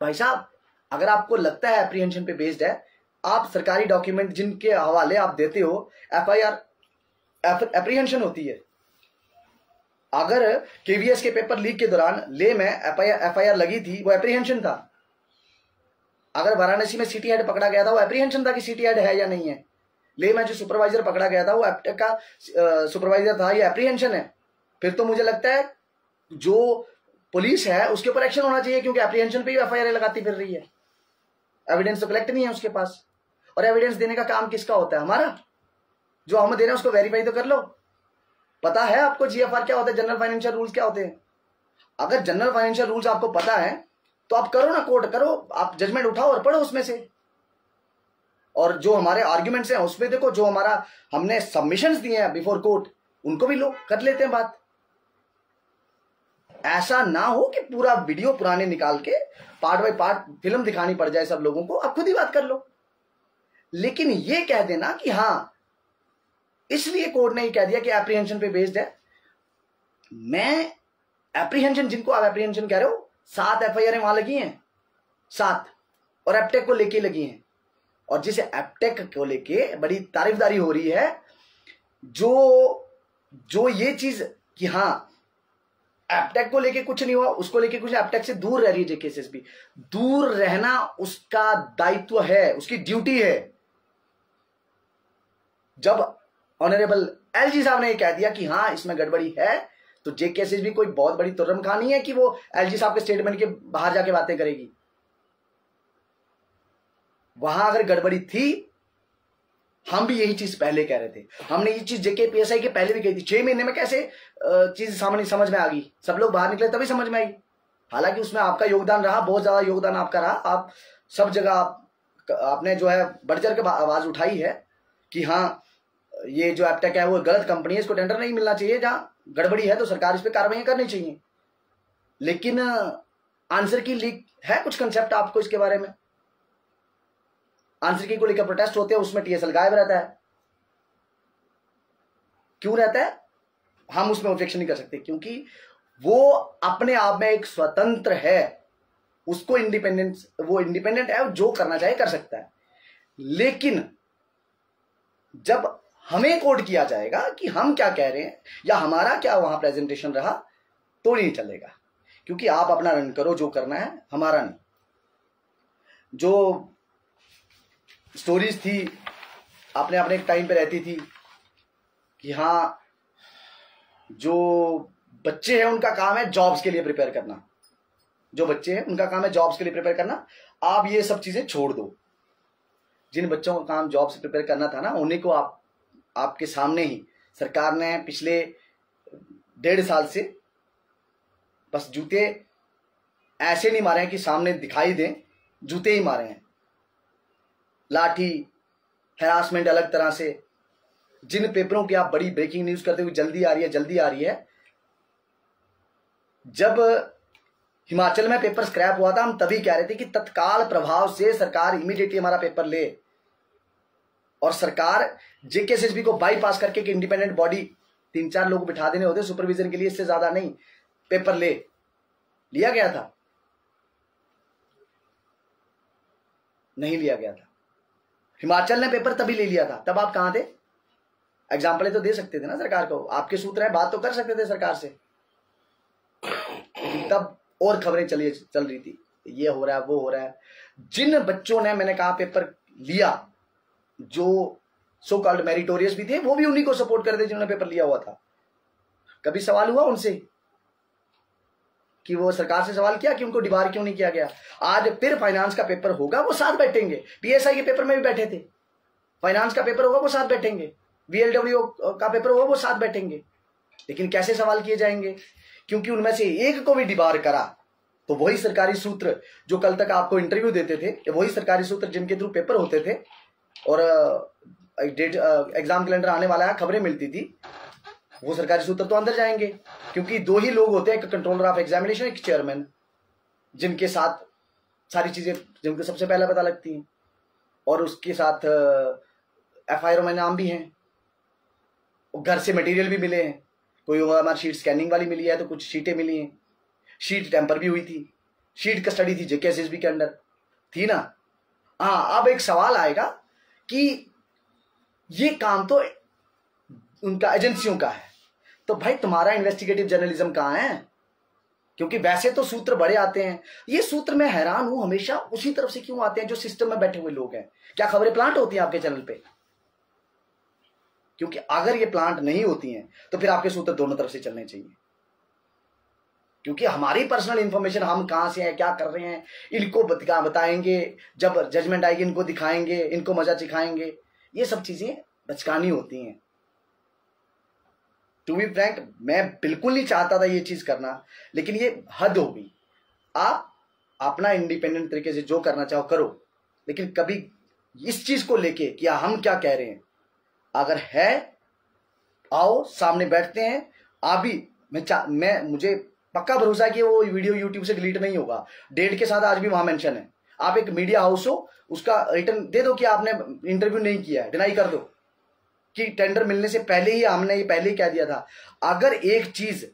भाई साहब, अगर आपको लगता है एप्रीहेंशन पे बेस्ड है, आप सरकारी डॉक्यूमेंट जिनके हवाले आप देते हो, एफआईआर एप्रीहेंशन होती है। अगर केवीएस के पेपर लीक के दौरान ले में एफआईआर लगी थी, वो एप्रीहेंशन था। अगर वाराणसी में सिटी हेड पकड़ा गया था, वो एप्रीहेंशन था कि सिटी हेड है या नहीं है। ले में जो सुपरवाइजर पकड़ा गया था वो एप्टेक का सुपरवाइजर था, ये एप्रीहेंशन है। फिर तो मुझे लगता है जो पुलिस है उसके ऊपर एक्शन होना चाहिए, क्योंकि एप्रीहेंशन पे ही एफआईआर लगाती फिर रही है। एविडेंस तो कलेक्ट नहीं है उसके पास, और एविडेंस देने का काम किसका होता है? हमारा। जो हम दे रहे हैं उसको वेरीफाई तो कर लो। पता है आपको जीएफआर क्या होता है, जनरल फाइनेंशियल रूल्स क्या होते हैं? अगर जनरल फाइनेंशियल रूल्स आपको पता है तो आप करो ना, कोर्ट करो, आप जजमेंट उठाओ और पढ़ो उसमें से। और जो हमारे आर्ग्यूमेंट्स हैं उसमें देखो, जो हमारा हमने सबमिशंस दिए हैं बिफोर कोर्ट, उनको भी लो, कर लेते हैं बात। ऐसा ना हो कि पूरा वीडियो पुराने निकाल के पार्ट बाय पार्ट फिल्म दिखानी पड़ जाए सब लोगों को। आप खुद ही बात कर लो। लेकिन ये कह देना कि हाँ इसलिए कोर्ट ने ये कह दिया कि एप्रीहेंशन पे बेस्ड है। मैं एप्रीहेंशन, जिनको आप एप्रीहेंशन कह रहे हो, 7 एफआईआर वहां लगी हैं, 7, और एप्टेक को लेके लगी हैं। और जिसे एप्टेक को लेके बड़ी तारीफदारी हो रही है, जो ये चीज कि हाँ एप्टेक को लेके कुछ नहीं हुआ, उसको लेके कुछ, एप्टेक से दूर रह रही है जेकेएसएसबी। दूर रहना उसका दायित्व है, उसकी ड्यूटी है। जब ऑनरेबल एलजी साहब ने ये कह दिया कि हाँ इसमें गड़बड़ी है, तो जेकेएसएसबी कोई बहुत बड़ी तुर्रम खा नहीं है कि वो एलजी साहब के स्टेटमेंट के बाहर जाके बातें करेगी। वहां अगर गड़बड़ी थी, हम भी यही चीज पहले कह रहे थे। हमने ये चीज जेकेपीएसआई के पहले भी कही थी। 6 महीने में कैसे चीज सामने समझ में आ गई, सब लोग बाहर निकले तभी समझ में आई। हालांकि उसमें आपका योगदान रहा, बहुत ज्यादा योगदान आपका रहा। आप सब जगह आपने जो है बढ़ चढ़ के आवाज उठाई है कि हाँ ये जो एप्टेक है वो गलत कंपनी है, इसको टेंडर नहीं मिलना चाहिए, जहां गड़बड़ी है तो सरकार इस पर कार्रवाई करनी चाहिए। लेकिन आंसर की लीक है कुछ कंसेप्ट आपको इसके बारे में? आंसर की को लेकर प्रोटेस्ट होते हैं, उसमें टीएसएल गायब रहता है। क्यों रहता है? हम उसमें ऑब्जेक्शन नहीं कर सकते क्योंकि वो अपने आप में एक स्वतंत्र है, उसको इंडिपेंडेंस, वो इंडिपेंडेंट है, जो करना चाहे कर सकता है। लेकिन जब हमें कोड किया जाएगा कि हम क्या कह रहे हैं या हमारा क्या वहां प्रेजेंटेशन रहा तो नहीं चलेगा, क्योंकि आप अपना रन करो, जो करना है, हमारा नहीं। जो स्टोरीज थी अपने अपने एक टाइम पे रहती थी कि हाँ जो बच्चे हैं उनका काम है जॉब्स के लिए प्रिपेयर करना, जो बच्चे हैं उनका काम है जॉब्स के लिए प्रिपेयर करना, आप ये सब चीजें छोड़ दो। जिन बच्चों का काम जॉब से प्रिपेयर करना था ना, उन्हीं को आपके सामने ही सरकार ने पिछले 1.5 साल से बस जूते ऐसे नहीं मारे हैं कि सामने दिखाई दें, जूते ही मारे हैं। लाठी, हैरासमेंट अलग तरह से। जिन पेपरों की आप बड़ी ब्रेकिंग न्यूज करते हुए जल्दी आ रही है, जब हिमाचल में पेपर स्क्रैप हुआ था हम तभी कह रहे थे कि तत्काल प्रभाव से सरकार इमीडिएटली हमारा पेपर ले, और सरकार जेकेएसएसबी को बाईपास करके कि इंडिपेंडेंट बॉडी 3-4 लोग बिठा देने होते सुपरविजन के लिए, इससे ज्यादा नहीं, पेपर लिया गया था? नहीं लिया गया था। हिमाचल ने पेपर तभी ले लिया था, तब आप कहां थे? एग्जाम्पल तो दे सकते थे ना सरकार को, आपके सूत्र है, बात तो कर सकते थे सरकार से। तब और खबरें चल रही थी, ये हो रहा है, वो हो रहा है। जिन बच्चों ने, मैंने कहा, पेपर लिया, जो सो कॉल्ड मेरिटोरियस भी थे, वो भी उन्हीं को सपोर्ट कर रहे थे जिन्होंने पेपर लिया हुआ था। कभी सवाल हुआ उनसे कि वो सरकार से सवाल किया कि उनको डिबार क्यों नहीं किया गया? आज फिर फाइनेंस का पेपर होगा, वो साथ बैठेंगे। पीएसआई के पेपर में भी बैठे थे, फाइनेंस का पेपर होगा वो साथ बैठेंगे, वीएलडब्ल्यू का पेपर होगा वो साथ बैठेंगे। लेकिन कैसे सवाल किए जाएंगे? क्योंकि उनमें से एक को भी डिबार करा तो वही सरकारी सूत्र जो कल तक आपको इंटरव्यू देते थे, वही सरकारी सूत्र जिनके थ्रू पेपर होते थे और एग्जाम कैलेंडर आने वाला है, खबरें मिलती थी, वो सरकारी सूत्र तो अंदर जाएंगे। क्योंकि 2 ही लोग होते हैं, एक कंट्रोलर ऑफ एग्जामिनेशन, एक चेयरमैन, जिनके साथ सारी चीजें, जिनको सबसे पहले पता लगती हैं, और उसके साथ एफआईआर में नाम भी हैं, घर से मटेरियल भी मिले हैं। कोई हमारी शीट स्कैनिंग वाली मिली है तो कुछ शीटें मिली हैं, शीट टेम्पर भी हुई थी, शीट कस्टडी थी जेकेएसएसबी के अंडर थी ना। हाँ, अब एक सवाल आएगा कि ये काम तो उनका एजेंसियों का है, तो भाई तुम्हारा इन्वेस्टिगेटिव जर्नलिज्म कहाँ है? क्योंकि वैसे तो सूत्र बड़े आते हैं, ये सूत्र मैं हैरान हूं हमेशा उसी तरफ से क्यों आते हैं जो सिस्टम में बैठे हुए लोग हैं। क्या खबरें प्लांट होती हैं आपके चैनल पे? क्योंकि अगर ये प्लांट नहीं होती हैं तो फिर आपके सूत्र दोनों तरफ से चलने चाहिए। क्योंकि हमारी पर्सनल इंफॉर्मेशन, हम कहां से हैं, क्या कर रहे हैं, इनको बताएंगे, जब जजमेंट आएगी इनको दिखाएंगे, इनको मजा सिखाएंगे, ये सब चीजें बचकानी होती हैं। टू बी फ्रैंक, मैं बिल्कुल नहीं चाहता था ये चीज करना, लेकिन ये हद हो गई। आप अपना इंडिपेंडेंट तरीके से जो करना चाहो करो, लेकिन कभी इस चीज को लेके कि हम क्या कह रहे हैं, अगर है आओ सामने बैठते हैं। अभी मुझे पक्का भरोसा है कि वो वीडियो यूट्यूब से डिलीट नहीं होगा, डेट के साथ आज भी वहां मेंशन है। आप एक मीडिया हाउस हो, उसका रिटर्न दे दो कि आपने इंटरव्यू नहीं किया है, डिनाई कर दो कि टेंडर मिलने से पहले ही हमने ये पहले ही कह दिया था। अगर एक चीज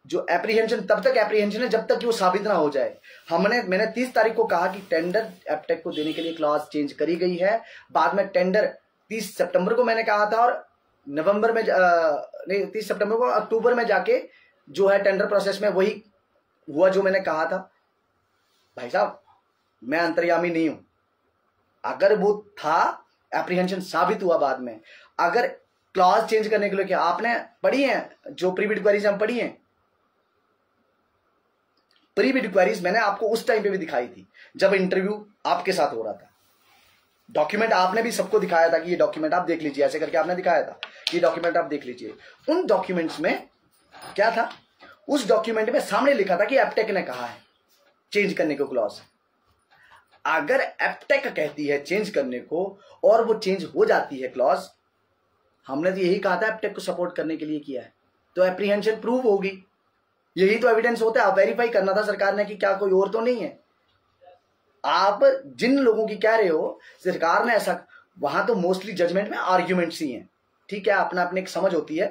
जो एप्रीहेंशन, तब तक एप्रीहेंशन है जब तक कि वो साबित ना हो जाए। मैंने 30 तारीख को कहा कि टेंडर एप्टेक को देने के लिए क्लॉज चेंज करी गई है। बाद में टेंडर 30 सितंबर को मैंने कहा था, और नवंबर में नहीं 30 सितंबर को, अक्टूबर में जाके जो है टेंडर प्रोसेस में वही हुआ जो मैंने कहा था। भाई साहब, मैं अंतर्यामी नहीं हूं। अगर वो था, एप्रीहेंशन साबित हुआ बाद में, अगर क्लॉज चेंज करने के लिए, क्या आपने पढ़ी है जो प्रीबिड क्वेरीज हम पढ़ी हैं? प्रीबिड क्वेरीज मैंने आपको उस टाइम पे भी दिखाई थी जब इंटरव्यू आपके साथ हो रहा था। डॉक्यूमेंट आपने भी सबको दिखाया था कि ये डॉक्यूमेंट आप देख लीजिए, ऐसे करके आपने दिखाया था कि डॉक्यूमेंट आप देख लीजिए। उन डॉक्यूमेंट्स में क्या था? उस डॉक्यूमेंट में सामने लिखा था कि एप्टेक ने कहा है चेंज करने को क्लॉज। अगर एप्टेक कहती है चेंज करने को और वो चेंज हो जाती है क्लॉज, हमने तो यही कहा था एप्टेक को सपोर्ट करने के लिए किया है, तो एप्रीहेंशन प्रूव होगी। यही तो एविडेंस होता है। आप वेरीफाई करना था सरकार ने कि क्या कोई और तो नहीं है। आप जिन लोगों की कह रहे हो सरकार ने ऐसा, वहां तो मोस्टली जजमेंट में आर्ग्यूमेंट्स ही हैं। ठीक है, अपना अपने एक समझ होती है,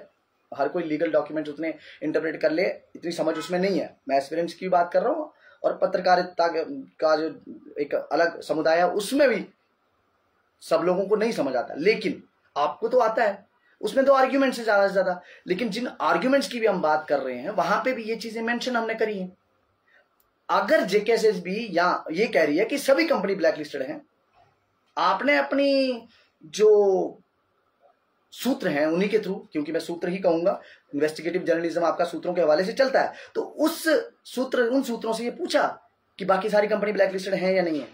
हर कोई लीगल डॉक्यूमेंट उतने इंटरप्रेट कर ले, इतनी समझ उसमें नहीं है। मैं एस्पिरेंट्स की बात कर रहा हूँ, और पत्रकारिता का जो एक अलग समुदाय है उसमें भी सब लोगों को नहीं समझ आता, लेकिन आपको तो आता है। उसमें तो आर्ग्यूमेंट्स है ज्यादा से ज्यादा, लेकिन जिन आर्ग्यूमेंट्स की भी हम बात कर रहे हैं वहां पे भी ये चीजें मेंशन हमने करी हैं। अगर जेकेएसएसबी या ये कह रही है कि सभी कंपनी ब्लैकलिस्टेड हैं, आपने अपनी जो सूत्र हैं उन्हीं के थ्रू, क्योंकि मैं सूत्र ही कहूंगा, इन्वेस्टिगेटिव जर्नलिज्म आपका सूत्रों के हवाले से चलता है, तो उन सूत्रों से ये पूछा कि बाकी सारी कंपनी ब्लैकलिस्टेड हैं या नहीं है।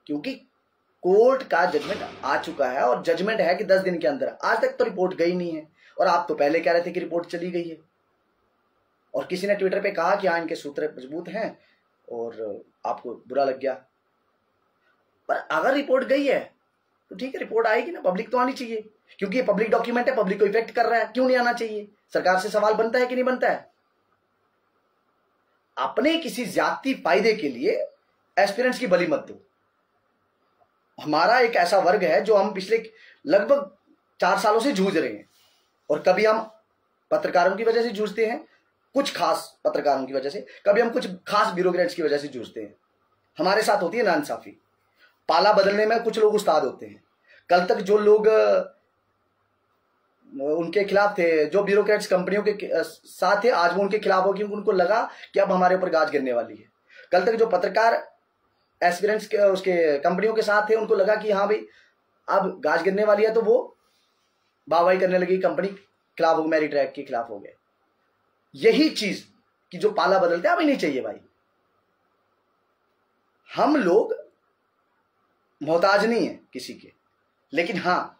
क्योंकि कोर्ट का जजमेंट आ चुका है और जजमेंट है कि 10 दिन के अंदर, आज तक तो रिपोर्ट गई नहीं है। और आप तो पहले कह रहे थे कि रिपोर्ट चली गई है, और किसी ने ट्विटर पे कहा कि हाँ इनके सूत्र मजबूत हैं, और आपको बुरा लग गया। पर अगर रिपोर्ट गई है तो ठीक है, रिपोर्ट आएगी ना, पब्लिक तो आनी चाहिए, क्योंकि ये पब्लिक डॉक्यूमेंट है, पब्लिक को इफेक्ट कर रहा है। क्यों नहीं आना चाहिए? सरकार से सवाल बनता है कि नहीं बनता है? अपने किसी ज्यादती फायदे के लिए एस्पिरेंट्स की बलि मत दो। हमारा एक ऐसा वर्ग है जो हम पिछले लगभग 4 सालों से जूझ रहे हैं, और कभी हम पत्रकारों की वजह से जूझते हैं, कुछ खास पत्रकारों की वजह से, कभी हम कुछ खास ब्यूरोक्रेट्स की वजह से जूझते हैं। हमारे साथ होती है नाइंसाफी। पाला बदलने में कुछ लोग उस्ताद होते हैं। कल तक जो लोग उनके खिलाफ थे, जो ब्यूरोक्रेट्स कंपनियों के साथ थे, आज वो उनके खिलाफ हो, क्योंकि उनको लगा कि अब हमारे ऊपर गाज गिरने वाली है। कल तक जो पत्रकार एस्पिरेंट्स के उसके कंपनियों के साथ थे, उनको लगा कि हाँ भाई अब गाज गिरने वाली है, तो वो वाहवाही करने लगी, कंपनी खिलाफ हो, मेरी ट्रैक के खिलाफ हो गए। यही चीज कि जो पाला बदलते हैं, अभी नहीं चाहिए भाई। हम लोग मोहताज नहीं है किसी के, लेकिन हाँ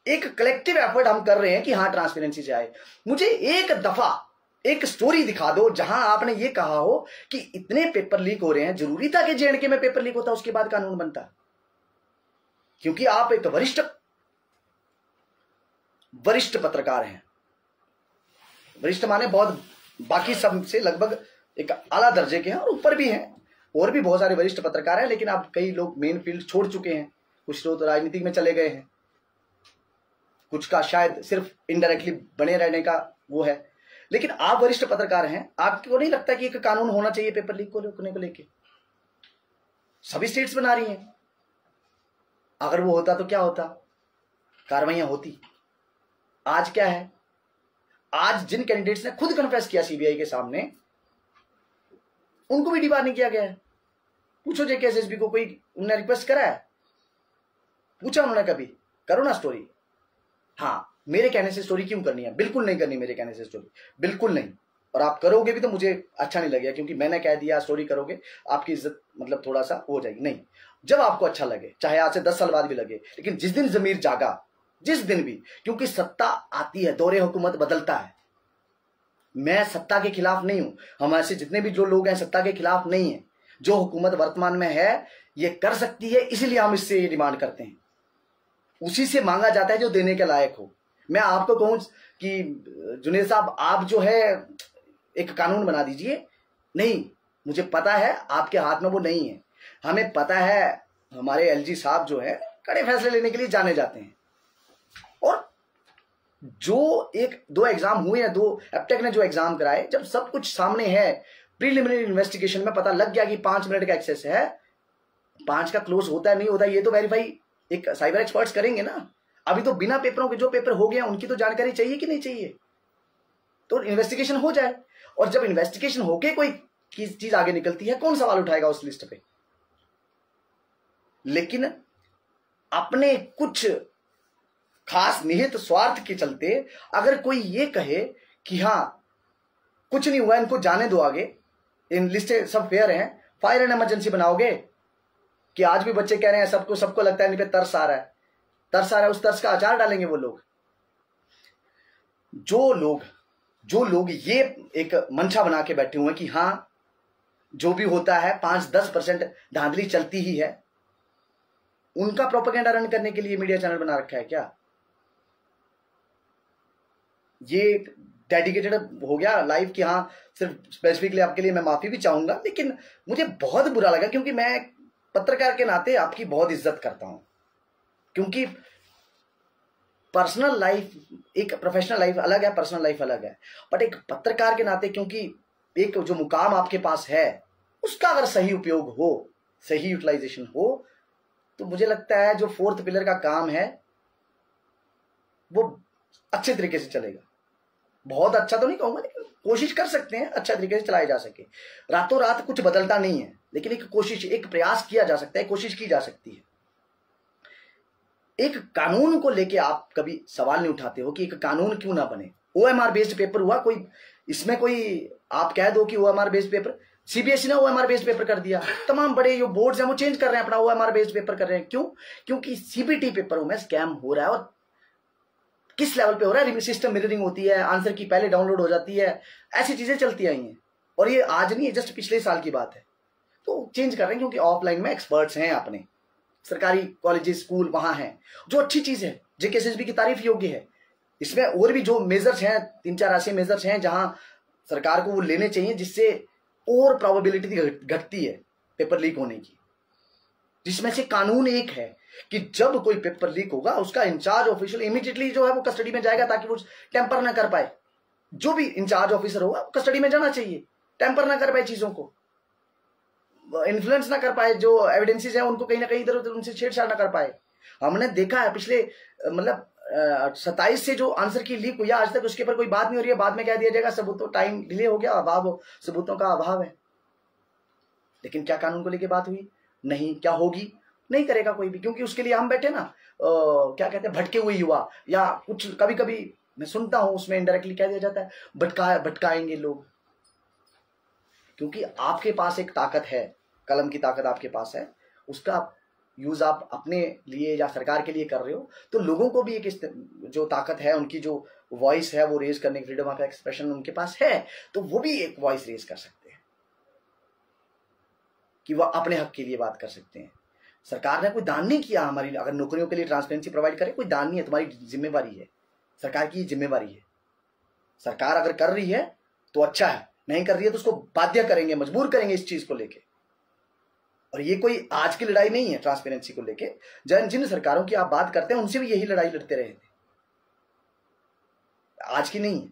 एक कलेक्टिव एफर्ट हम कर रहे हैं कि हाँ ट्रांसपेरेंसी से आए। मुझे एक दफा एक स्टोरी दिखा दो जहां आपने ये कहा हो कि इतने पेपर लीक हो रहे हैं, जरूरी था कि जेएंडके में पेपर लीक होता उसके बाद कानून बनता? क्योंकि आप एक वरिष्ठ पत्रकार हैं। वरिष्ठ माने बहुत, बाकी सब से लगभग एक आला दर्जे के हैं, और ऊपर भी हैं, और भी बहुत सारे वरिष्ठ पत्रकार हैं। लेकिन आप कई लोग मेन फील्ड छोड़ चुके हैं, कुछ लोग तो राजनीति में चले गए हैं, कुछ का शायद सिर्फ इनडायरेक्टली बने रहने का वो है। लेकिन आप वरिष्ठ पत्रकार हैं, आपको नहीं लगता कि एक कानून होना चाहिए पेपर लीक को रोकने को लेके? सभी स्टेट्स बना रही हैं। अगर वो होता तो क्या होता? कार्रवाइयां होती। आज क्या है? आज जिन कैंडिडेट्स ने खुद कन्फेस किया सीबीआई के सामने, उनको भी डिबार नहीं किया गया है। पूछो जेकेएसएसबी को, कोई उन्होंने रिक्वेस्ट करा है? पूछा उन्होंने कभी? करो ना स्टोरी। हाँ, मेरे कहने से स्टोरी क्यों करनी है? बिल्कुल नहीं करनी मेरे कहने से स्टोरी, बिल्कुल नहीं। और आप करोगे भी तो मुझे अच्छा नहीं लगेगा, क्योंकि मैंने कह दिया स्टोरी करोगे, आपकी इज्जत मतलब थोड़ा सा हो जाएगी। नहीं, जब आपको अच्छा लगे, चाहे आज से 10 साल बाद भी लगे, लेकिन जिस दिन जमीर जागा, जिस दिन भी, क्योंकि सत्ता आती है, दौरे हुकूमत बदलता है। मैं सत्ता के खिलाफ नहीं हूं, हम ऐसे जितने भी जो लोग हैं सत्ता के खिलाफ नहीं है। जो हुकूमत वर्तमान में है ये कर सकती है, इसलिए हम इससे ये डिमांड करते हैं। उसी से मांगा जाता है जो देने के लायक हो। मैं आपको कहूं कि जुनेद साहब, आप जो है एक कानून बना दीजिए, नहीं, मुझे पता है आपके हाथ में वो नहीं है। हमें पता है हमारे एलजी साहब जो है कड़े फैसले लेने के लिए जाने जाते हैं। और जो 1-2 एग्जाम हुए हैं, 2 एप्टेक ने जो एग्जाम कराए, जब सब कुछ सामने है, प्रीलिमिनरी इन्वेस्टिगेशन में पता लग गया कि 5 मिनट का एक्सेस है, 5 का क्लोज होता है नहीं होता, ये तो वेरीफाई एक साइबर एक्सपर्ट्स करेंगे ना। अभी तो बिना पेपरों के जो पेपर हो गए उनकी तो जानकारी चाहिए कि नहीं चाहिए? तो इन्वेस्टिगेशन हो जाए, और जब इन्वेस्टिगेशन होके कोई चीज आगे निकलती है, कौन सवाल उठाएगा उस लिस्ट पे? लेकिन अपने कुछ खास निहित स्वार्थ के चलते अगर कोई ये कहे कि हाँ कुछ नहीं हुआ, इनको जाने दो आगे, इन लिस्टें सब फेयर हैं, फायर एंड इमरजेंसी बनाओगे कि आज भी बच्चे कह रहे हैं, सबको लगता है इन पे तरस आ रहा है, तरस आ रहा है, उस तरस का अचार डालेंगे वो लोग। जो लोग जो लोग ये एक मंशा बना के बैठे हुए हैं कि हाँ जो भी होता है 5-10% धांधली चलती ही है, उनका प्रोपेगेंडा रन करने के लिए मीडिया चैनल बना रखा है क्या? ये डेडिकेटेड हो गया लाइव कि हाँ सिर्फ स्पेसिफिकली आपके लिए। मैं माफी भी चाहूंगा, लेकिन मुझे बहुत बुरा लगा क्योंकि मैं पत्रकार के नाते आपकी बहुत इज्जत करता हूं, क्योंकि पर्सनल लाइफ एक प्रोफेशनल लाइफ अलग है, पर्सनल लाइफ अलग है, बट एक पत्रकार के नाते क्योंकि एक जो मुकाम आपके पास है उसका अगर सही उपयोग हो, सही यूटिलाइजेशन हो, तो मुझे लगता है जो 4th पिलर का काम है वो अच्छे तरीके से चलेगा। बहुत अच्छा तो नहीं कहूंगा, लेकिन कोशिश कर सकते हैं अच्छा तरीके से चलाया जा सके। रातों रात कुछ बदलता नहीं है, लेकिन एक कोशिश, एक प्रयास किया जा सकता है, कोशिश की जा सकती है। एक कानून को लेके आप कभी सवाल नहीं उठाते हो कि एक कानून क्यों ना बने? OMR बेस्ड पेपर हुआ, कोई इसमें कोई आप कह दो कि OMR बेस्ड पेपर, CBSE ने OMR बेस्ड पेपर कर दिया, तमाम बड़े जो बोर्ड्स हैं वो चेंज कर रहे हैं, अपना OMR बेस्ड पेपर कर रहे हैं। क्यों? क्योंकि CBT पेपरों में स्कैम हो रहा है। और किस लेवल पे हो रहा है? सिस्टम मिररिंग होती है, आंसर की पहले डाउनलोड हो जाती है, ऐसी चीजें चलती आई हैं। और ये आज नहीं है, जस्ट पिछले साल की बात है। तो चेंज कर रहे हैं क्योंकि ऑफलाइन में एक्सपर्ट्स हैं, अपने सरकारी कॉलेजेस स्कूल वहां हैं, जो अच्छी चीज है, JKSSB की तारीफ योग्य है। इसमें और भी जो मेजर्स हैं, 3-4 ऐसे मेजर्स हैं जहां सरकार को वो लेने चाहिए, जिससे और प्रोबेबिलिटी घटती है पेपर लीक होने की। जिसमें से कानून एक है कि जब कोई पेपर लीक होगा उसका इंचार्ज ऑफिशियल इमीडिएटली जो है वो कस्टडी में जाएगा, ताकि वो टेम्पर ना कर पाए। जो भी इंचार्ज ऑफिसर होगा कस्टडी में जाना चाहिए, टेम्पर ना कर पाए चीजों को, इन्फ्लुएंस ना कर पाए, जो एविडेंसेस हैं उनको कहीं ना कहीं इधर उधर उनसे छेड़छाड़ ना कर पाए। हमने देखा है पिछले मतलब 27 से जो आंसर की लीक हुई आज तक उसके ऊपर कोई बात नहीं हो रही है। बाद में कह दिया जाएगा सबूतों, टाइम डिले हो गया, अभाव, सबूतों का अभाव है। लेकिन क्या कानून को लेकर बात हुई? नहीं। क्या होगी? नहीं करेगा कोई भी, क्योंकि उसके लिए हम बैठे ना, क्या कहते हैं, भटके हुए युवा, या कुछ कभी कभी मैं सुनता हूं उसमें इनडायरेक्टली कह दिया जाता है भटकाएंगे लोग। क्योंकि आपके पास एक ताकत है, कलम की ताकत आपके पास है, उसका यूज आप अपने लिए या सरकार के लिए कर रहे हो, तो लोगों को भी एक जो ताकत है, उनकी जो वॉइस है वो रेज करने की फ्रीडम ऑफ एक्सप्रेशन उनके पास है, तो वो भी एक वॉइस रेज कर सकते हैं कि वह अपने हक के लिए बात कर सकते हैं। सरकार ने कोई दान नहीं किया हमारी, अगर नौकरियों के लिए ट्रांसपेरेंसी प्रोवाइड करे, कोई दान नहीं है, तुम्हारी जिम्मेवारी है, सरकार की जिम्मेवारी है। सरकार अगर कर रही है तो अच्छा है, नहीं कर रही है तो उसको बाध्य करेंगे, मजबूर करेंगे इस चीज को लेके। और ये कोई आज की लड़ाई नहीं है ट्रांसपेरेंसी को लेके, जिन सरकारों की आप बात करते हैं उनसे भी यही लड़ाई लड़ते रहे थे, आज की नहीं है।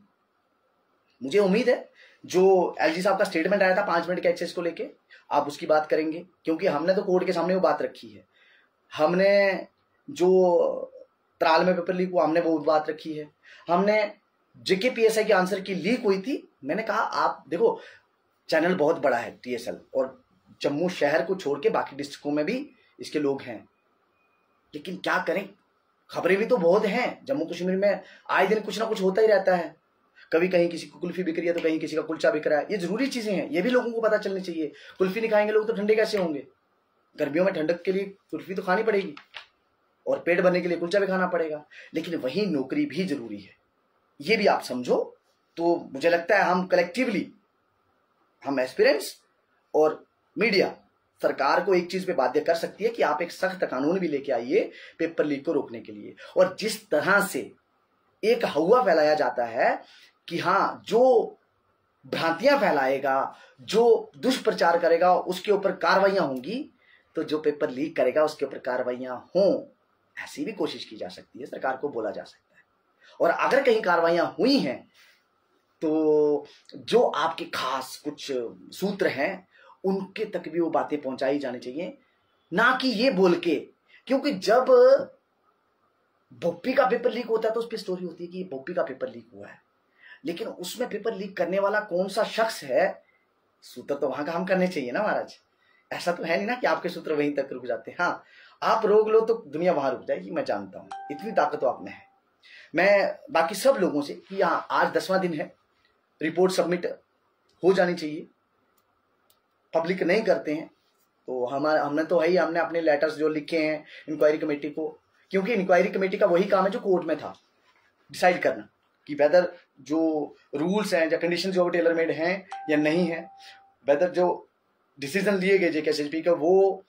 मुझे उम्मीद है जो LG साहब का स्टेटमेंट आया था 5 मिनट के एक्सेस को लेके, आप उसकी बात करेंगे, क्योंकि हमने तो कोर्ट के सामने वो बात रखी है। हमने जो त्राल में पेपर लीक हुआ हमने वो बात रखी है। हमने JKPSI की आंसर की लीक हुई थी, मैंने कहा आप देखो चैनल बहुत बड़ा है TSL, और जम्मू शहर को छोड़ के बाकी डिस्ट्रिक्टों में भी इसके लोग हैं, लेकिन क्या करें, खबरें भी तो बहुत हैं। जम्मू कश्मीर में आए दिन कुछ ना कुछ होता ही रहता है, कभी कहीं किसी को कुल्फी बिक रही है तो कहीं किसी का कुलचा बिक रहा है। ये जरूरी चीजें हैं, ये भी लोगों को पता चलनी चाहिए। कुल्फी नहीं खाएंगे लोग तो ठंडे कैसे होंगे? गर्मियों में ठंडक के लिए कुल्फी तो खानी पड़ेगी, और पेट भरने के लिए कुलचा भी खाना पड़ेगा। लेकिन वही नौकरी भी जरूरी है, ये भी आप समझो। तो मुझे लगता है हम कलेक्टिवली, हम एस्पिरेंट्स और मीडिया, सरकार को एक चीज पे बाध्य कर सकती है कि आप एक सख्त कानून भी लेके आइए पेपर लीक को रोकने के लिए। और जिस तरह से एक हवा फैलाया जाता है कि हाँ जो भ्रांतियां फैलाएगा, जो दुष्प्रचार करेगा उसके ऊपर कार्रवाइयां होंगी, तो जो पेपर लीक करेगा उसके ऊपर कार्रवाइयां हों, ऐसी भी कोशिश की जा सकती है, सरकार को बोला जा सकता है। और अगर कहीं कार्रवाइयां हुई हैं तो जो आपके खास कुछ सूत्र हैं उनके तक भी वो बातें पहुंचाई जानी चाहिए, ना कि ये बोल के। क्योंकि जब भोपी का पेपर लीक होता है तो उस पर स्टोरी होती है कि भोपी का पेपर लीक हुआ है, लेकिन उसमें पेपर लीक करने वाला कौन सा शख्स है, सूत्र तो वहां काम करने चाहिए ना महाराज। ऐसा तो है नहीं ना कि आपके सूत्र वहीं तक रुक जाते हैं। हाँ, आप रोक लो तो दुनिया वहां रुक जाएगी, मैं जानता हूं, इतनी ताकत तो आप में है। मैं बाकी सब लोगों से कि हाँ आज 10वां दिन है, रिपोर्ट सबमिट हो जानी चाहिए। पब्लिक नहीं करते हैं तो हमने तो है ही, हमने अपने लेटर्स जो लिखे हैं इंक्वायरी कमेटी को, क्योंकि इंक्वायरी कमेटी का वही काम है जो कोर्ट में था, डिसाइड करना कि वेदर जो रूल्स हैं या कंडीशन जो टेलर मेड हैं या नहीं है, वेदर जो डिसीजन लिए गए जेकेएसएसबी का वो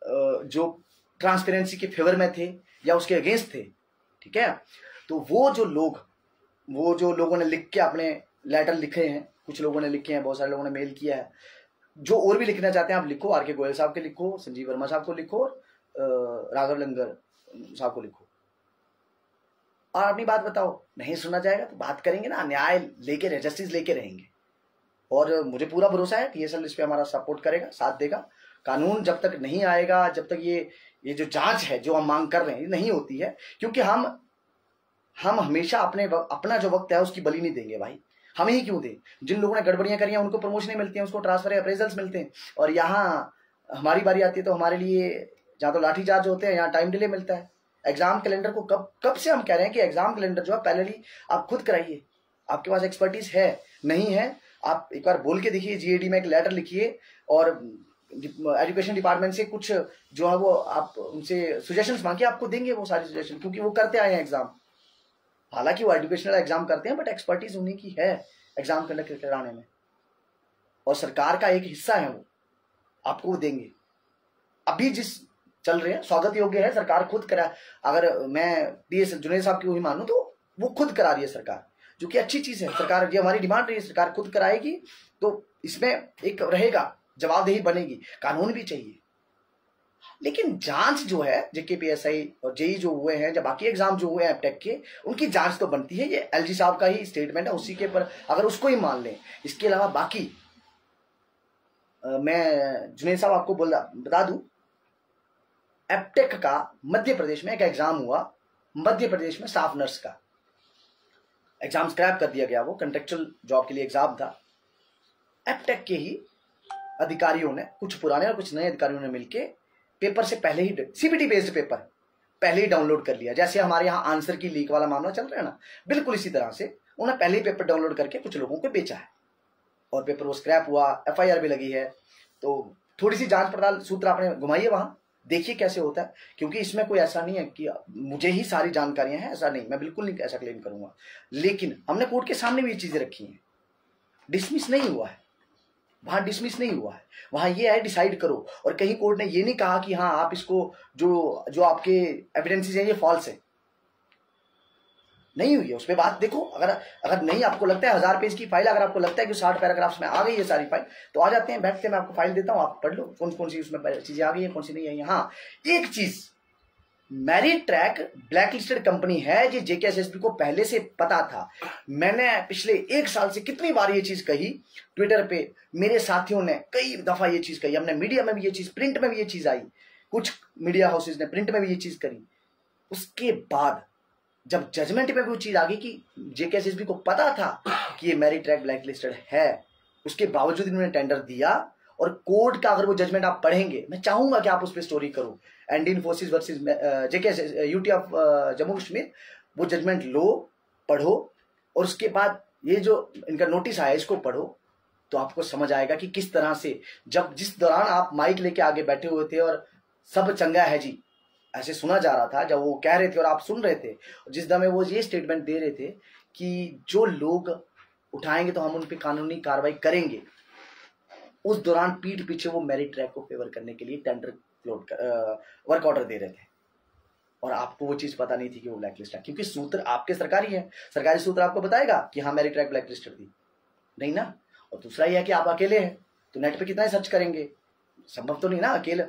जो ट्रांसपेरेंसी के फेवर में थे या उसके अगेंस्ट थे, ठीक है। तो वो जो लोगों ने लिख के अपने लेटर लिखे हैं, कुछ लोगों ने लिखे हैं, बहुत सारे लोगों ने मेल किया है, जो और भी लिखना चाहते हैं आप लिखो, आर के गोयल साहब के लिखो, संजीव वर्मा साहब को लिखो, राघव लंगर साहब को लिखो और अपनी बात बताओ। नहीं सुना जाएगा तो बात करेंगे ना, न्याय लेके रहे, जस्टिस लेके रहेंगे। और मुझे पूरा भरोसा है टीएसएल इस पे हमारा सपोर्ट करेगा, साथ देगा। कानून जब तक नहीं आएगा, जब तक ये जो जांच है जो हम मांग कर रहे हैं नहीं होती है, क्योंकि हम हमेशा अपना जो वक्त है उसकी बलि नहीं देंगे भाई। हम ही क्यों दें? जिन लोगों ने गड़बड़ियां करी हैं उनको प्रमोशन मिलती हैं, उसको ट्रांसफर अप्रेजल्स मिलते हैं, और यहाँ हमारी बारी आती है तो हमारे लिए जहाँ तो लाठीचार्ज होते हैं, यहाँ टाइम डिले मिलता है। एग्जाम कैलेंडर को कब से हम कह रहे हैं कि एग्जाम कैलेंडर जो है पहले आप खुद कराइए। आपके पास एक्सपर्टीज है नहीं है, आप एक बार बोल के देखिए, जीएडी में एक लेटर लिखिए और एजुकेशन डिपार्टमेंट से कुछ जो है वो आप उनसे सजेशंस मांगिए, आपको देंगे वो सारी सजेशन, क्योंकि वो करते आए हैं एग्जाम। हालांकि वो एजुकेशनल एग्जाम करते हैं, बट एक्सपर्टीज उन्हीं की है एग्जाम कंडक्ट कराने में, और सरकार का एक हिस्सा है वो, आपको वो देंगे। अभी जिस चल रहे हैं स्वागत योग्य है, सरकार खुद करा। अगर मैं डीएस जुनेद साहब की वही मानूं तो वो खुद करा रही है सरकार, जो कि अच्छी चीज है। सरकार, ये हमारी डिमांड रही है, सरकार खुद कराएगी तो इसमें एक रहेगा, जवाबदेही बनेगी, कानून भी चाहिए। लेकिन जांच जो है जेकेपीएसआई और जेई जो हुए हैं, जब बाकी एग्जाम जो हुए हैं एपटेक के, उनकी जांच तो बनती है। ये एलजी साहब का ही स्टेटमेंट है, उसी के पर अगर उसको ही मान लें, इसके अलावा बाकी मैं जुनेद साहब आपको बता दूं, एपटेक का मध्य प्रदेश में एक एग्जाम हुआ, मध्य प्रदेश में स्टाफ नर्स का एग्जाम स्क्रैप कर दिया गया। वो कंट्रेक्चुअल जॉब के लिए एग्जाम था। एपटेक के ही अधिकारियों ने, कुछ पुराने और कुछ नए अधिकारियों ने मिलके पेपर से पहले ही, सीबीटी बेस्ड पेपर पहले ही डाउनलोड कर लिया। जैसे हमारे यहाँ आंसर की लीक वाला मामला चल रहा है ना, बिल्कुल इसी तरह से उन्होंने पहले ही पेपर डाउनलोड करके कुछ लोगों को बेचा है, और पेपर वो स्क्रैप हुआ, एफआईआर भी लगी है। तो थोड़ी सी जांच पड़ताल सूत्र आपने घुमाइए वहां, देखिए कैसे होता है, क्योंकि इसमें कोई ऐसा नहीं है कि मुझे ही सारी जानकारियां हैं, ऐसा नहीं, मैं बिल्कुल नहीं ऐसा क्लेम करूंगा। लेकिन हमने कोर्ट के सामने भी ये चीजें रखी हैं, डिसमिस नहीं हुआ है वहां, डिसमिस नहीं हुआ है वहां। ये है डिसाइड करो, और कहीं कोर्ट ने ये नहीं कहा कि हाँ आप इसको जो आपके एविडेंसेस हैं ये फॉल्स है, नहीं हुई है। उस पर बात देखो। अगर नहीं आपको लगता है 1000 पेज की फाइल, अगर आपको लगता है कि 60 पैराग्राफ्स में आ गई है सारी फाइल, तो आ जाते हैं, बैठते हैं, मैं आपको फाइल देता हूं, आप पढ़ लो कौन कौन सी उसमें चीजें आ गई है, कौन सी नहीं आई है। हाँ, एक चीज, merit track black listed company है, ये जेकेएसएसबी को पहले से पता था। मैंने पिछले 1 साल से कितनी बार ये चीज कही ट्विटर पे, मेरे साथियों ने कई दफा ये चीज कही, हमने मीडिया में भी ये चीज, प्रिंट में भी ये चीज आई, कुछ मीडिया हाउसेज ने प्रिंट में भी ये चीज करी। उसके बाद जब जजमेंट में भी वो चीज आ गई कि जेकेएसएसबी को पता था कि ये मेरिट ट्रैक ब्लैक लिस्टेड है, उसके बावजूद इन्होंने टेंडर दिया। और कोर्ट का अगर वो जजमेंट आप पढ़ेंगे, मैं चाहूंगा कि आप उस पर स्टोरी करो, एंडी Infosys versus JKSS UT of Jammu Kashmir, वो जजमेंट लो, पढ़ो, और उसके बाद ये जो इनका नोटिस आया इसको पढ़ो, तो आपको समझ आएगा कि किस तरह से, जिस दौरान आप माइक लेके आगे बैठे हुए थे और सब चंगा है जी ऐसे सुना जा रहा था, जब वो कह रहे थे और आप सुन रहे थे, जिस दम में वो ये स्टेटमेंट दे रहे थे कि जो लोग उठाएंगे तो हम उन पर कानूनी कार्रवाई करेंगे, उस दौरान पीठ पीछे वो मेरिट ट्रैक को फेवर करने के लिए टेंडर वर्क ऑर्डर दे रहे थे, और आपको वो चीज पता नहीं थी कि वो ब्लैक लिस्ट है, क्योंकि सूत्र आपके सरकारी है, सरकारी सूत्र आपको बताएगा कि हाँ मेरिट ट्रैक ब्लैक लिस्टेड थी, नहीं ना। और दूसरा ये है कि आप अकेले हैं, तो नेट पे कितना ही सर्च करेंगे, संभव तो नहीं ना अकेले।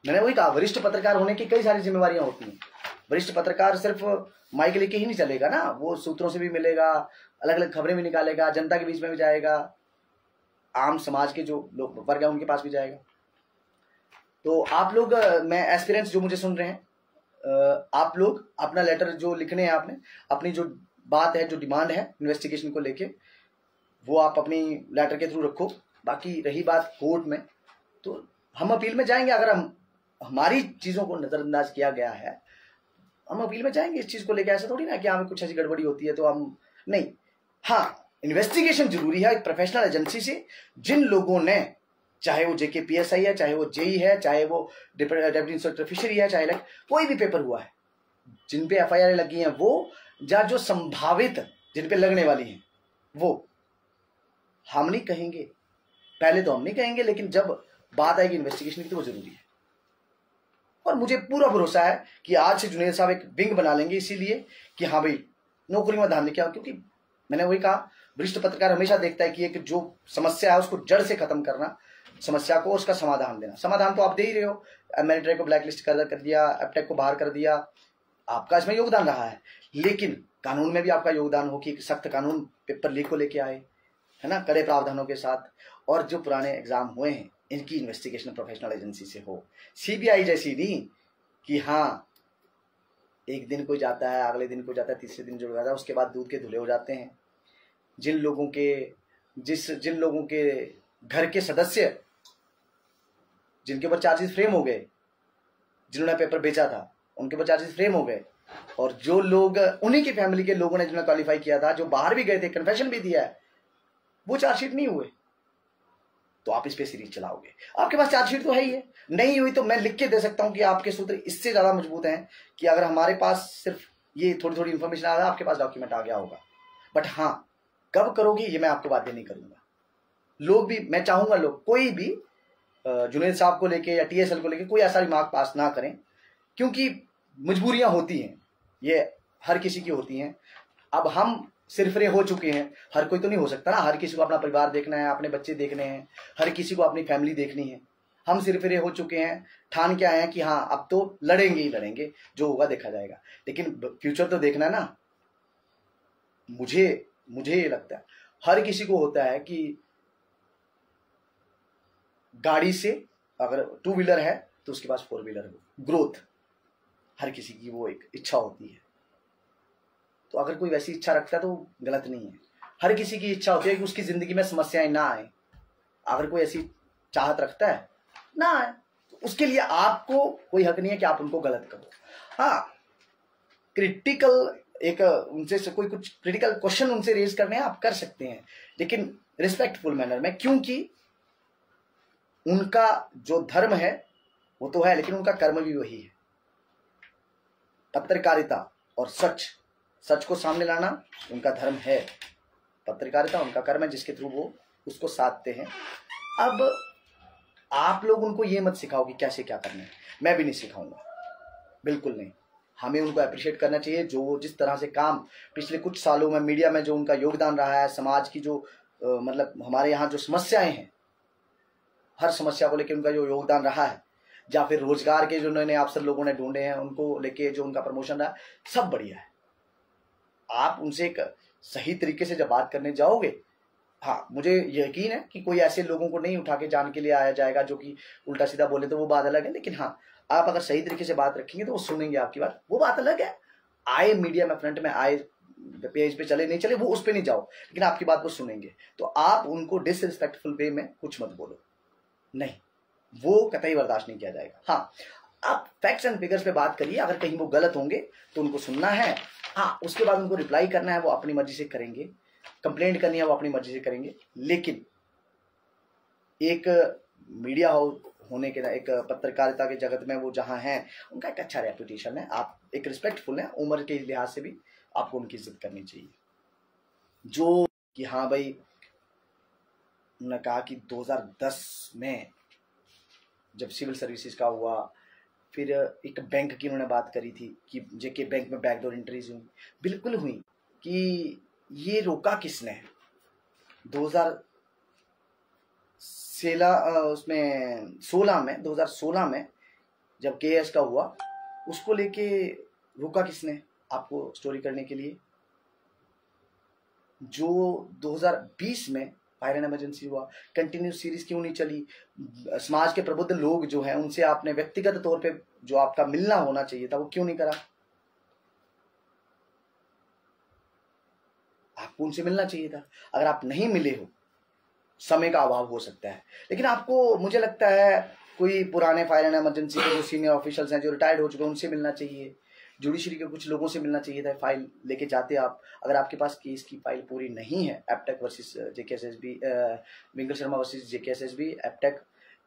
मैंने वही कहा, वरिष्ठ पत्रकार होने की कई सारी जिम्मेवारियां होती हैं। वरिष्ठ पत्रकार सिर्फ माइक लेके ही नहीं चलेगा ना, वो सूत्रों से भी मिलेगा, अलग अलग खबरें भी निकालेगा, जनता के बीच में भी जाएगा, आम समाज के जो लोग वर्ग है उनके पास भी जाएगा। तो आप लोग, मैं एस्पिरेंट्स जो मुझे सुन रहे हैं, आप लोग अपना लेटर जो लिखने हैं, आपने अपनी जो बात है, जो डिमांड है इन्वेस्टिगेशन को लेके, वो आप अपनी लेटर के थ्रू रखो। बाकी रही बात कोर्ट में, तो हम अपील में जाएंगे। अगर हमारी चीजों को नजरअंदाज किया गया है, हम अपील में जाएंगे इस चीज को लेकर। ऐसा थोड़ी ना कि हमें कुछ ऐसी गड़बड़ी होती है तो हम नहीं। हाँ, इन्वेस्टिगेशन जरूरी है एक प्रोफेशनल एजेंसी से, जिन लोगों ने, चाहे वो जेकेपीएसआई है, चाहे वो जेई है, चाहे वो डेप्यूटी इंस्पेक्टर फिशरी है, चाहे कोई भी पेपर हुआ है, जिन पे एफआईआर लगी है, वो जो संभावित जिन पे लगने वाली हैं, वो हम नहीं कहेंगे, पहले तो हम नहीं कहेंगे, लेकिन जब बात आएगी इन्वेस्टिगेशन की तो वो जरूरी है। और मुझे पूरा भरोसा है कि आज से जुनेद साहब एक विंग बना लेंगे, इसीलिए कि हाँ भाई नौकरी में ध्यान दें, क्योंकि मैंने वही कहा, वरिष्ठ पत्रकार हमेशा देखता है कि एक जो समस्या है उसको जड़ से खत्म करना, समस्या को उसका समाधान देना। समाधान तो आप दे ही रहे हो, एमएलए को ब्लैकलिस्ट कर दिया, एपटेक को बाहर कर दिया, आपका इसमें योगदान रहा है, लेकिन कानून में भी आपका योगदान हो कि सख्त कानून पेपर लीक को लेके आए, है ना, कड़े प्रावधानों के साथ, और जो पुराने एग्जाम हुए हैं इनकी इन्वेस्टिगेशन प्रोफेशनल एजेंसी से हो, सीबीआई जैसी नहीं कि हाँ एक दिन कोई जाता है, अगले दिन कोई जाता है, तीसरे दिन जुड़ जाता है, उसके बाद दूध के धुले हो जाते हैं। जिन लोगों के घर के सदस्य जिनके ऊपर चार्जेस फ्रेम हो गए, जिन्होंने पेपर बेचा था उनके ऊपर चार्जेस फ्रेम हो गए, और जो लोग उन्हीं की फैमिली के लोगों ने जिन्होंने क्वालिफाई किया था, जो बाहर भी गए थे, कन्फेशन भी दिया है, वो चार्जशीट नहीं हुए, तो आप इस पे सीरीज चलाओगे। आपके पास चार्जशीट तो है ही है, नहीं हुई तो मैं लिख के दे सकता हूं कि आपके सूत्र इससे ज्यादा मजबूत हैं कि अगर हमारे पास सिर्फ ये थोड़ी थोड़ी इंफॉर्मेशन आ रहा है, आपके पास डॉक्यूमेंट आ गया होगा। बट हाँ, कब करोगे ये मैं आपको बाध्य नहीं करूंगा। लोग भी, मैं चाहूंगा लोग कोई भी जुनेद साहब को लेके या टीएसएल को लेके कोई ऐसा रिमार्क पास ना करें, क्योंकि मजबूरियां होती हैं, ये हर किसी की होती हैं। अब हम सिरफरे हो चुके हैं, हर कोई तो नहीं हो सकता ना, हर किसी को अपना परिवार देखना है, अपने बच्चे देखने हैं, हर किसी को अपनी फैमिली देखनी है। हम सिरफरे हो चुके हैं, ठान के आए हैं कि हाँ अब तो लड़ेंगे ही लड़ेंगे, जो होगा देखा जाएगा, लेकिन फ्यूचर तो देखना है ना। मुझे ये लगता है हर किसी को होता है कि गाड़ी से अगर 2 व्हीलर है तो उसके पास 4 व्हीलर हो, ग्रोथ हर किसी की वो एक इच्छा होती है। तो अगर कोई वैसी इच्छा रखता है तो गलत नहीं है। हर किसी की इच्छा होती है कि उसकी जिंदगी में समस्याएं ना आए। अगर कोई ऐसी चाहत रखता है ना आए, तो उसके लिए आपको कोई हक नहीं है कि आप उनको गलत करो। हाँ, क्रिटिकल एक उनसे कोई कुछ क्रिटिकल क्वेश्चन उनसे रेज करने हैं, आप कर सकते हैं, लेकिन रिस्पेक्टफुल मैनर में, क्योंकि उनका जो धर्म है वो तो है, लेकिन उनका कर्म भी वही है, पत्रकारिता और सच को सामने लाना उनका धर्म है। पत्रकारिता उनका कर्म है जिसके थ्रू वो उसको साधते हैं। अब आप लोग उनको ये मत सिखाओ कि कैसे क्या करना है, मैं भी नहीं सिखाऊंगा, बिल्कुल नहीं। हमें उनको अप्रिशिएट करना चाहिए, जो जिस तरह से काम पिछले कुछ सालों में मीडिया में जो उनका योगदान रहा है, समाज की जो मतलब हमारे यहाँ जो समस्याएं हैं, हर समस्या को लेकर उनका जो योगदान रहा है, या फिर रोजगार के जो नए नए अवसर लोगों ने ढूंढे हैं उनको लेके जो उनका प्रमोशन रहा, सब बढ़िया है। आप उनसे एक सही तरीके से जब बात करने जाओगे, हाँ मुझे यकीन है कि कोई ऐसे लोगों को नहीं उठा के जान के लिए आया जाएगा जो कि उल्टा सीधा बोले, तो वो बात अलग है। लेकिन हाँ, आप अगर सही तरीके से बात रखेंगे तो वो सुनेंगे आपकी बात, वो बात अलग है। आए मीडिया में फ्रंट में आए, पेज पे चले नहीं चले वो उस पे नहीं जाओ, लेकिन आपकी बात वो सुनेंगे। तो आप उनको डिसरिस्पेक्टफुल वे में कुछ मत बोलो, नहीं, वो कतई बर्दाश्त नहीं किया जाएगा। हाँ, आप फैक्ट्स एंड फिगर्स पे बात करिए, अगर कहीं वो गलत होंगे तो उनको सुनना है, हाँ उसके बाद उनको रिप्लाई करना है, वो अपनी मर्जी से करेंगे, कंप्लेंट करनी है वो अपनी मर्जी से करेंगे। लेकिन एक मीडिया होने के, एक पत्रकारिता के जगत में वो जहां हैं, उनका एक अच्छा रेपुटेशन है, आप एक रिस्पेक्टफुल है, उम्र के लिहाज से भी आपको उनकी इज्जत करनी चाहिए। जो कि हाँ भाई, उन्होंने कहा कि 2010 में जब सिविल सर्विसेज का हुआ, फिर एक बैंक की उन्होंने बात करी थी कि जेके बैंक में बैकडोर एंट्रीज हुई, बिल्कुल हुई, कि ये रोका किसने? 2016 में जब केएस का हुआ, उसको लेके रोका किसने आपको स्टोरी करने के लिए? जो 2020 में फायर एंड इमरजेंसी हुआ, कंटिन्यूस सीरीज क्यों नहीं चली? समाज के प्रबुद्ध लोग जो हैं उनसे आपने व्यक्तिगत तौर पे जो आपका मिलना होना चाहिए था वो क्यों नहीं करा? आपको उनसे मिलना चाहिए था। अगर आप नहीं मिले हो, समय का अभाव हो सकता है, लेकिन आपको, मुझे लगता है, कोई पुराने फायर एंड इमरजेंसी के जो सीनियर ऑफिशियल्स हैं, जो रिटायर्ड हो चुके हैं, उनसे मिलना चाहिए, जुडिशरी के कुछ लोगों से मिलना चाहिए था। फाइल लेके जाते आप, अगर आपके पास केस की फाइल पूरी नहीं है, Aptech versus JKSSB, Winkal Sharma versus JKSSB, Aptech,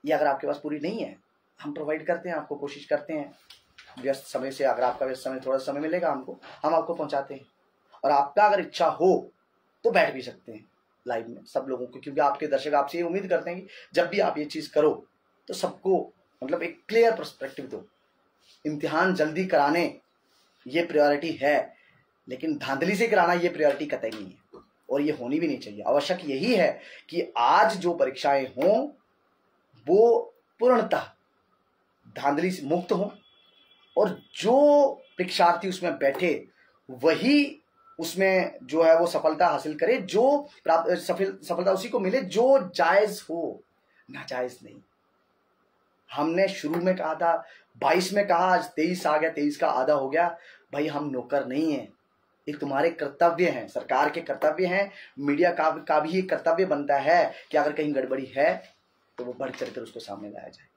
ये अगर आपके पास पूरी नहीं है, हम प्रोवाइड करते हैं आपको, कोशिश करते हैं व्यस्त समय से, अगर आपका व्यस्त समय थोड़ा समय मिलेगा हमको, हम आपको पहुंचाते हैं। और आपका अगर इच्छा हो तो बैठ भी सकते हैं लाइव में सब लोगों को, क्योंकि आपके दर्शक आपसे ये उम्मीद करते हैं कि जब भी आप ये चीज़ करो तो सबको मतलब एक क्लियर पर्सपेक्टिव दो। इम्तिहान जल्दी कराने ये प्रायोरिटी है, लेकिन धांधली से कराना ये प्रायोरिटी कतई नहीं है, और ये होनी भी नहीं चाहिए। आवश्यक यही है कि आज जो परीक्षाएं हों वो पूर्णतः धांधली से मुक्त हों, और जो परीक्षार्थी उसमें बैठे वही उसमें जो है वो सफलता हासिल करे, जो सफलता उसी को मिले जो जायज हो, नाजायज नहीं। हमने शुरू में कहा था 22 में कहा, आज 23 आ गया, 23 का आधा हो गया। भाई हम नौकर नहीं है, ये तुम्हारे कर्तव्य हैं, सरकार के कर्तव्य हैं, मीडिया का भी एक कर्तव्य बनता है कि अगर कहीं गड़बड़ी है तो वो बढ़ चढ़कर उसको सामने लाया जाए।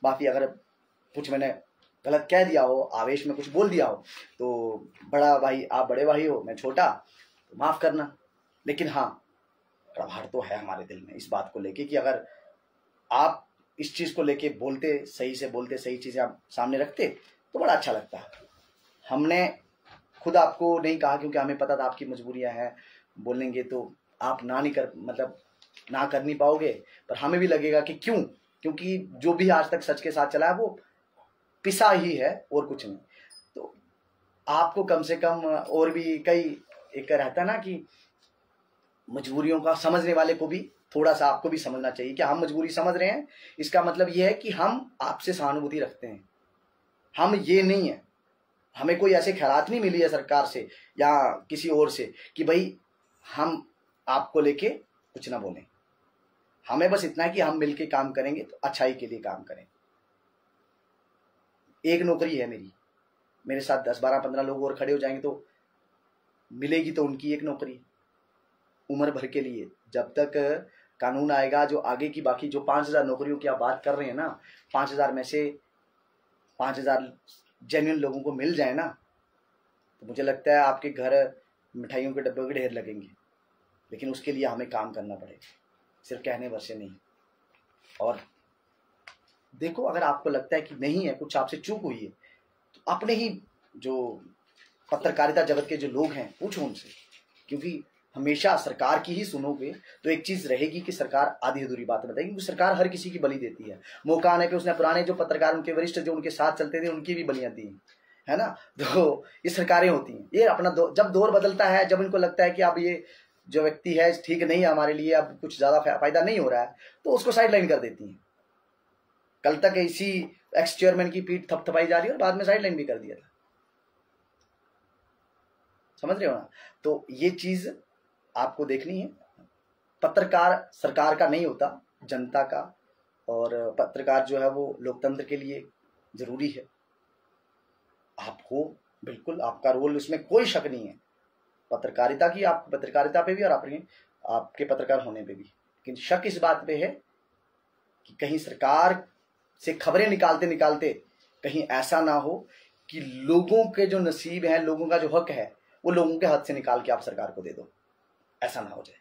बाकी अगर कुछ मैंने गलत कह दिया हो, आवेश में कुछ बोल दिया हो, तो बड़ा भाई आप बड़े भाई हो, मैं छोटा, तो माफ करना। लेकिन हाँ, प्रभार तो है हमारे दिल में इस बात को लेके कि अगर आप इस चीज को लेके बोलते, सही से बोलते, सही चीजें आप सामने रखते तो बड़ा अच्छा लगता है। हमने खुद आपको नहीं कहा क्योंकि हमें पता था आपकी मजबूरियां हैं, बोलेंगे तो आप ना नहीं कर मतलब ना कर नहीं पाओगे, पर हमें भी लगेगा कि क्यों, क्योंकि जो भी आज तक सच के साथ चला है वो पिसा ही है और कुछ नहीं। तो आपको कम से कम, और भी कई एक रहता है ना कि मजबूरियों का समझने वाले को भी थोड़ा सा आपको भी समझना चाहिए कि हम मजबूरी समझ रहे हैं, इसका मतलब यह है कि हम आपसे सहानुभूति रखते हैं। हम ये नहीं है, हमें कोई ऐसे खैरात नहीं मिली है सरकार से या किसी और से कि भाई हम आपको लेके कुछ ना बोलें। हमें बस इतना है कि हम मिलके काम करेंगे तो अच्छाई के लिए काम करें। एक नौकरी है मेरी, मेरे साथ 10, 12, 15 लोग और खड़े हो जाएंगे तो मिलेगी तो उनकी एक नौकरी उम्र भर के लिए। जब तक कानून आएगा, जो आगे की बाकी जो 5,000 नौकरियों की आप बात कर रहे हैं ना, 5,000 में से 5,000 जेन्युइन लोगों को मिल जाए ना, तो मुझे लगता है आपके घर मिठाइयों के डब्बे के ढेर लगेंगे। लेकिन उसके लिए हमें काम करना पड़ेगा, सिर्फ कहने भर से नहीं। और देखो, अगर आपको लगता है कि नहीं है, कुछ आपसे चूक हुई है, तो अपने ही जो पत्रकारिता जगत के जो लोग हैं पूछो उनसे, क्योंकि हमेशा सरकार की ही सुनोगे तो एक चीज रहेगी कि सरकार आधी अधूरी बात बताएगी, क्योंकि सरकार हर किसी की बलि देती है। मौका आने पे उसने पुराने जो पत्रकार, उनके वरिष्ठ जो उनके साथ चलते थे, उनकी भी बलियां दी है ना। तो ये सरकारें होती हैं, ये अपना जब दौर बदलता है, जब इनको लगता है कि अब ये जो व्यक्ति है ठीक नहीं है हमारे लिए, अब कुछ ज्यादा फायदा नहीं हो रहा है, तो उसको साइड लाइन कर देती हैं। कल तक इसी एक्स चेयरमैन की पीठ थपथपाई जा रही है और बाद में साइड लाइन भी कर दिया था, समझ रहे हो ना। तो ये चीज आपको देखनी है। पत्रकार सरकार का नहीं होता, जनता का, और पत्रकार जो है वो लोकतंत्र के लिए जरूरी है। आप हो, बिल्कुल आपका रोल, उसमें कोई शक नहीं है पत्रकारिता की, आप पत्रकारिता पे भी और आपके पत्रकार होने पे भी। लेकिन शक इस बात पे है कि कहीं सरकार से खबरें निकालते निकालते कहीं ऐसा ना हो कि लोगों के जो नसीब हैं, लोगों का जो हक है, वो लोगों के हाथ से निकाल के आप सरकार को दे दो, ऐसा ना हो जाए।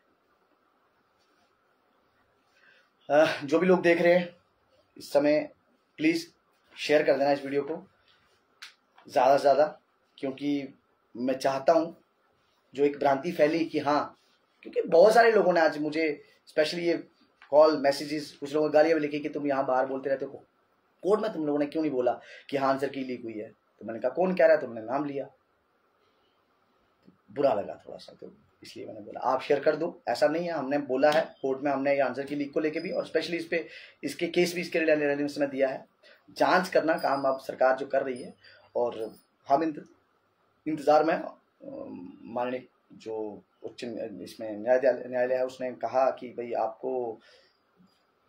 जो भी लोग देख रहे हैं इस समय, प्लीज शेयर कर देना इस वीडियो को ज्यादा से ज्यादा, क्योंकि मैं चाहता हूं, जो एक भ्रांति फैली कि हाँ, क्योंकि बहुत सारे लोगों ने आज मुझे स्पेशली ये कॉल मैसेजेस, कुछ लोगों ने गालियां भी लिखी कि तुम यहाँ बाहर बोलते रहते हो, कोर्ट में तुम लोगों ने क्यों नहीं बोला कि हाँ आंसर की लीक हुई है। तो मैंने कहा कौन कह रहा है, तुमने नाम लिया, बुरा लगा थोड़ा सा, तो इसलिए मैंने बोला आप शेयर कर दो। ऐसा नहीं है, हमने बोला है कोर्ट में, हमने ये आंसर की लीक को लेके भी, और स्पेशली इस पे इसके केस भी इसके रेलिवेंस में दिया है। जांच करना काम अब सरकार जो कर रही है, और हम इंतजार में। माननीय जो उच्च इसमें न्यायालय है, उसने कहा कि भाई आपको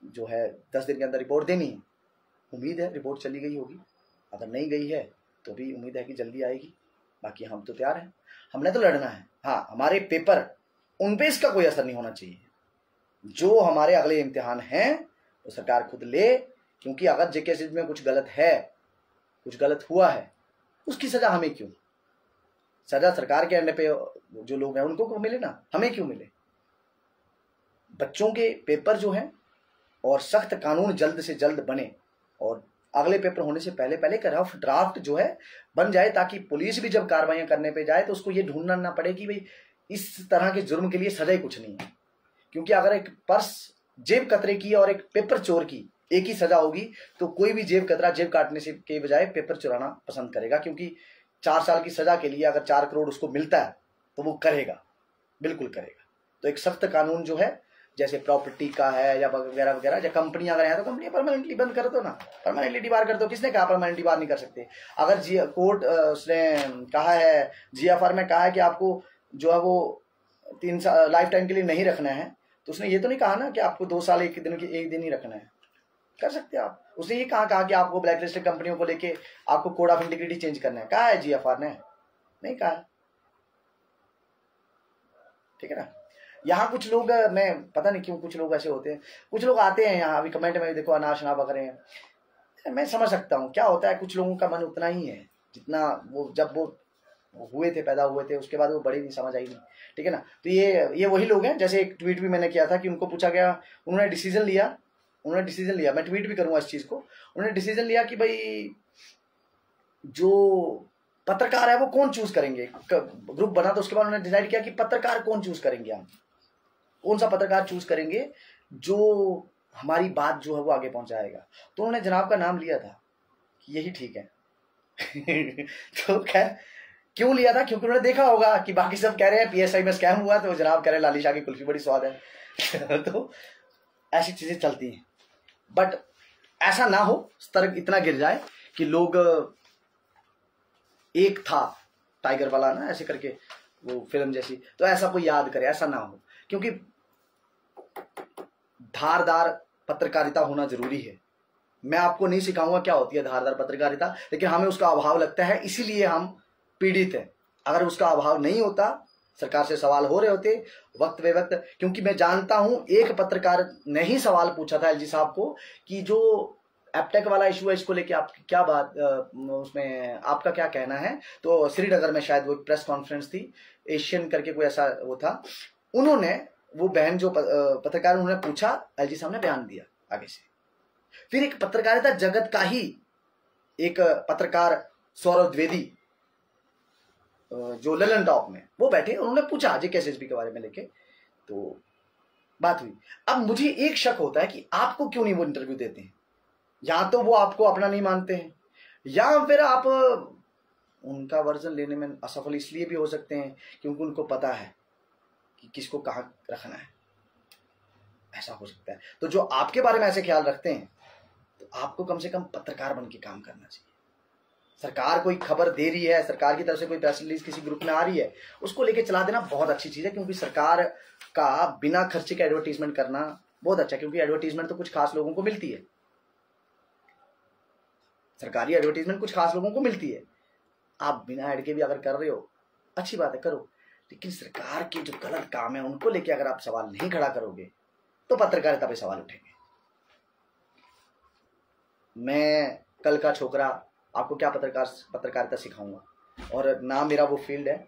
जो है 10 दिन के अंदर रिपोर्ट देनी है। उम्मीद है रिपोर्ट चली गई होगी, अगर नहीं गई है तो भी उम्मीद है कि जल्दी आएगी। बाकी हम तो तैयार हैं, हमने तो लड़ना है। हाँ, हमारे पेपर, उन पे इसका कोई असर नहीं होना चाहिए। जो हमारे अगले इम्तिहान हैं तो सरकार खुद ले, क्योंकि अगर जेके में कुछ गलत है, कुछ गलत हुआ है, उसकी सजा हमें क्यों? सजा सरकार के अंडर पे जो लोग हैं उनको मिले ना, हमें क्यों मिले? बच्चों के पेपर जो हैं, और सख्त कानून जल्द से जल्द बने, और अगले पेपर होने से पहले पहले एक रफ ड्राफ्ट जो है बन जाए, ताकि पुलिस भी जब कार्रवाई करने पे जाए तो उसको ये ढूंढना ना पड़े कि भाई इस तरह के जुर्म के लिए सजा ही कुछ नहीं है। क्योंकि अगर एक पर्स जेब कतरे की और एक पेपर चोर की एक ही सजा होगी तो कोई भी जेब कतरा जेब काटने से के बजाय पेपर चुराना पसंद करेगा, क्योंकि 4 साल की सजा के लिए अगर 4 करोड़ उसको मिलता है तो वो करेगा, बिल्कुल करेगा। तो एक सख्त कानून जो है, जैसे प्रॉपर्टी का है या वगैरह वगैरह, या कंपनियां अगर है तो कंपनी परमानेंटली बंद कर दो ना, परमानेंटली डिबार कर दो। किसने कहा परमानेंटली डिबार नहीं कर सकते? अगर कोर्ट उसने कहा है, GFR में कहा है कि आपको जो है वो 3 साल लाइफ टाइम के लिए नहीं रखना है, तो उसने ये तो नहीं कहा ना कि आपको 2 साल 1 दिन ही रखना है, कर सकते हैं आप। उसने ये कहा कि आपको ब्लैक लिस्टेड कंपनियों को लेके आपको कोड ऑफ इंटीग्रिटी चेंज करना है, कहा है GFR ने? नहीं कहा, ठीक है ना। यहाँ कुछ लोग, मैं पता नहीं क्यों कुछ लोग ऐसे होते हैं, कुछ लोग आते हैं यहाँ, अभी कमेंट में देखो अनाश ना बक रहे हैं। मैं समझ सकता हूँ क्या होता है, कुछ लोगों का मन उतना ही है जितना वो जब वो हुए थे, पैदा हुए थे, उसके बाद वो बड़े नहीं, समझ आई नहीं, ठीक है ना। तो ये वही लोग हैं। जैसे एक ट्वीट भी मैंने किया था कि उनको पूछा गया, उन्होंने डिसीजन लिया, मैं ट्वीट भी करूंगा इस चीज को। उन्होंने डिसीजन लिया कि भाई जो पत्रकार है वो कौन चूज करेंगे, ग्रुप बना तो उसके बाद उन्होंने डिसाइड किया कि पत्रकार कौन चूज करेंगे, हम कौन सा पत्रकार चूज करेंगे जो हमारी बात जो है वो आगे पहुंचाएगा। तो उन्होंने जनाब का नाम लिया था कि यही ठीक है। तो खैर क्यों लिया था? क्योंकि उन्होंने देखा होगा कि बाकी सब कह रहे हैं PSI में स्कैम हुआ, तो जनाब कह रहे हैं लाली शाह की कुल्फी बड़ी स्वाद है। तो ऐसी चीजें चलती हैं, बट ऐसा ना हो, स्तर इतना गिर जाए कि लोग, एक था टाइगर वाला ना ऐसे करके वो फिल्म जैसी, तो ऐसा कोई याद करे, ऐसा ना हो। क्योंकि धारदार पत्रकारिता होना जरूरी है। मैं आपको नहीं सिखाऊंगा क्या होती है धारदार पत्रकारिता, लेकिन हमें उसका अभाव लगता है, इसीलिए हम पीड़ित हैं। अगर उसका अभाव नहीं होता, सरकार से सवाल हो रहे होते वक्त बे वक्त। क्योंकि मैं जानता हूं एक पत्रकार ने ही सवाल पूछा था LG साहब को कि जो एपटेक वाला इशू है, इसको लेके आपकी क्या बात, उसमें आपका क्या कहना है। तो श्रीनगर में शायद वो प्रेस कॉन्फ्रेंस थी, एशियन करके कोई ऐसा वो था। उन्होंने, वो बहन जो पत्रकार, उन्होंने पूछा, LG साहब ने बयान दिया आगे से। फिर एक पत्रकारिता जगत का ही एक पत्रकार सौरभ द्विवेदी जो ललन टॉप में वो बैठे, उन्होंने पूछा JKSSB के बारे में लेके, तो बात हुई। अब मुझे एक शक होता है कि आपको क्यों नहीं वो इंटरव्यू देते हैं। या तो वो आपको अपना नहीं मानते हैं, या फिर आप उनका वर्जन लेने में असफल इसलिए भी हो सकते हैं क्योंकि उनको पता है कि किसको कहाँ रखना है, ऐसा हो सकता है। तो जो आपके बारे में ऐसे ख्याल रखते हैं, तो आपको कम से कम पत्रकार बन के काम करना चाहिए। सरकार कोई खबर दे रही है, सरकार की तरफ से कोई प्रेस रिलीज किसी ग्रुप में आ रही है, उसको लेके चला देना बहुत अच्छी चीज है। क्योंकि सरकार का बिना खर्चे का एडवर्टीजमेंट करना बहुत अच्छा है, क्योंकि एडवर्टीजमेंट तो कुछ खास लोगों को मिलती है, सरकारी एडवर्टीजमेंट कुछ खास लोगों को मिलती है। आप बिना एड के भी अगर कर रहे हो, अच्छी बात है, करो। लेकिन सरकार के जो गलत काम है उनको लेके अगर आप सवाल नहीं खड़ा करोगे तो पत्रकारिता पे सवाल उठेंगे। मैं कल का छोकरा आपको क्या पत्रकारिता सिखाऊंगा, और ना मेरा वो फील्ड है,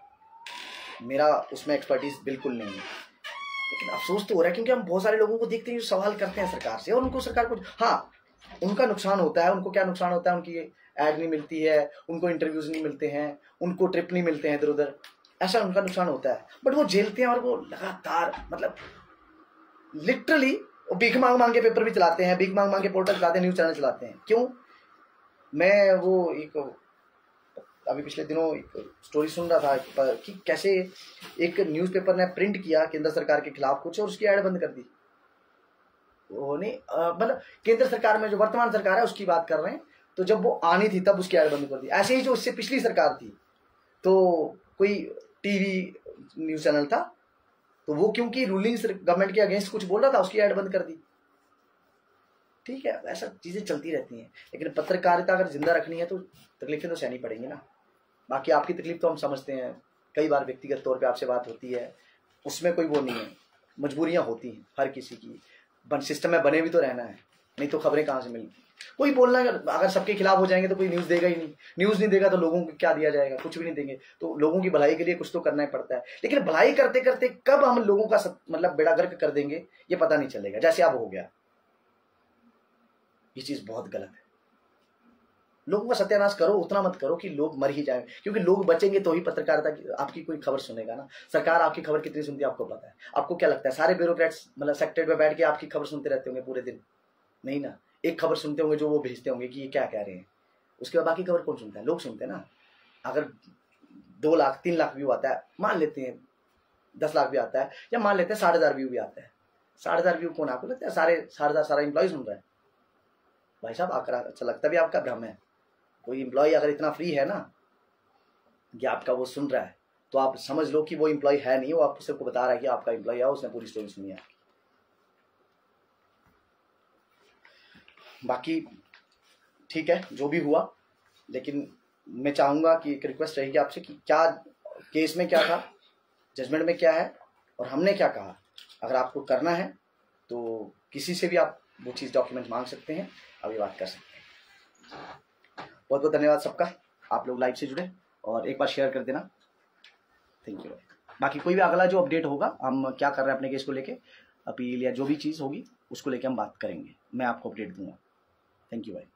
मेरा उसमें एक्सपर्टीज बिल्कुल नहीं है। लेकिन अफसोस तो हो रहा है क्योंकि हम बहुत सारे लोगों को देखते हैं जो सवाल करते हैं सरकार से, और उनको सरकार को, हाँ उनका नुकसान होता है। उनको क्या नुकसान होता है? उनकी एड नहीं मिलती है, उनको इंटरव्यूज नहीं मिलते हैं, उनको ट्रिप नहीं मिलते हैं इधर उधर, ऐसा उनका नुकसान होता है। बट वो झेलते हैं, और वो लगातार, मतलब लिटरली भीख मांग मांग के पेपर भी चलाते हैं, भीख मांग मांग के पोर्टल चलाते हैं, न्यूज चैनल चलाते हैं। क्यों? मैं वो एक अभी पिछले दिनों एक स्टोरी सुन रहा था कि कैसे एक न्यूज़पेपर ने प्रिंट किया केंद्र सरकार के खिलाफ कुछ, और उसकी ऐड बंद कर दी। उन्होंने मतलब केंद्र सरकार में जो वर्तमान सरकार है उसकी बात कर रहे हैं, तो जब वो आनी थी तब उसकी ऐड बंद कर दी। ऐसे ही जो उससे पिछली सरकार थी, तो कोई टीवी न्यूज चैनल था, तो वो क्योंकि रूलिंग गवर्नमेंट के अगेंस्ट कुछ बोल रहा था, उसकी ऐड बंद कर दी। ठीक है, ऐसा चीजें चलती रहती हैं। लेकिन पत्रकारिता अगर जिंदा रखनी है तो तकलीफें तो सहनी पड़ेंगी ना। बाकी आपकी तकलीफ तो हम समझते हैं, कई बार व्यक्तिगत तौर पे आपसे बात होती है, उसमें कोई वो नहीं है, मजबूरियां होती हैं हर किसी की। सिस्टम में बने भी तो रहना है, नहीं तो खबरें कहाँ से मिलती। कोई बोलना, अगर सबके खिलाफ हो जाएंगे तो कोई न्यूज़ देगा ही नहीं, न्यूज़ नहीं देगा तो लोगों को क्या दिया जाएगा? कुछ भी नहीं देंगे। तो लोगों की भलाई के लिए कुछ तो करना ही पड़ता है। लेकिन भलाई करते करते कब हम लोगों का मतलब बेड़ा गर्क कर देंगे ये पता नहीं चलेगा। जैसे अब हो गया, ये चीज बहुत गलत है। लोगों का सत्यानाश करो, उतना मत करो कि लोग मर ही जाए, क्योंकि लोग बचेंगे तो ही पत्रकारिता आपकी कोई खबर सुनेगा ना। सरकार आपकी खबर कितनी सुनती है आपको पता है? आपको क्या लगता है सारे ब्यूरोक्रेट्स मतलब सेक्रेटरीट में बैठ के आपकी खबर सुनते रहते होंगे पूरे दिन? नहीं ना, एक खबर सुनते होंगे जो वो भेजते होंगे कि ये क्या कह रहे हैं, उसके बाद बाकी खबर कौन सुनता है? लोग सुनते हैं ना। अगर 2 लाख 3 लाख व्यू आता है, मान लेते हैं 10 लाख भी आता है, या मान लेते हैं 10,500 व्यू भी आता है, 10,500 व्यू कौन आपको लगता है सारे 10,500 सारा एम्प्लॉय सुन रहा है? भाई साहब आकर अच्छा लगता भी आपका भ्रम है। कोई एम्प्लॉय अगर इतना फ्री है ना कि आपका वो सुन रहा है, तो आप समझ लो कि वो एम्प्लॉय है नहीं, वो आपको सिर्फ बता रहा है कि आपका एम्प्लॉय है, उसने पूरी स्टोरी सुनी है। बाकी ठीक है जो भी हुआ, लेकिन मैं चाहूंगा कि एक रिक्वेस्ट रहेगी आपसे कि क्या केस में क्या था, जजमेंट में क्या है और हमने क्या कहा। अगर आपको करना है तो किसी से भी आप वो चीज़ डॉक्यूमेंट मांग सकते हैं, अभी बात कर सकते हैं। बहुत बहुत धन्यवाद सबका, आप लोग लाइव से जुड़े और एक बार शेयर कर देना। Thank you. बाकी कोई भी अगला जो अपडेट होगा, हम क्या कर रहे हैं अपने केस को लेके, अपील या जो भी चीज़ होगी उसको लेके हम बात करेंगे, मैं आपको अपडेट दूंगा। थैंक यू भाई।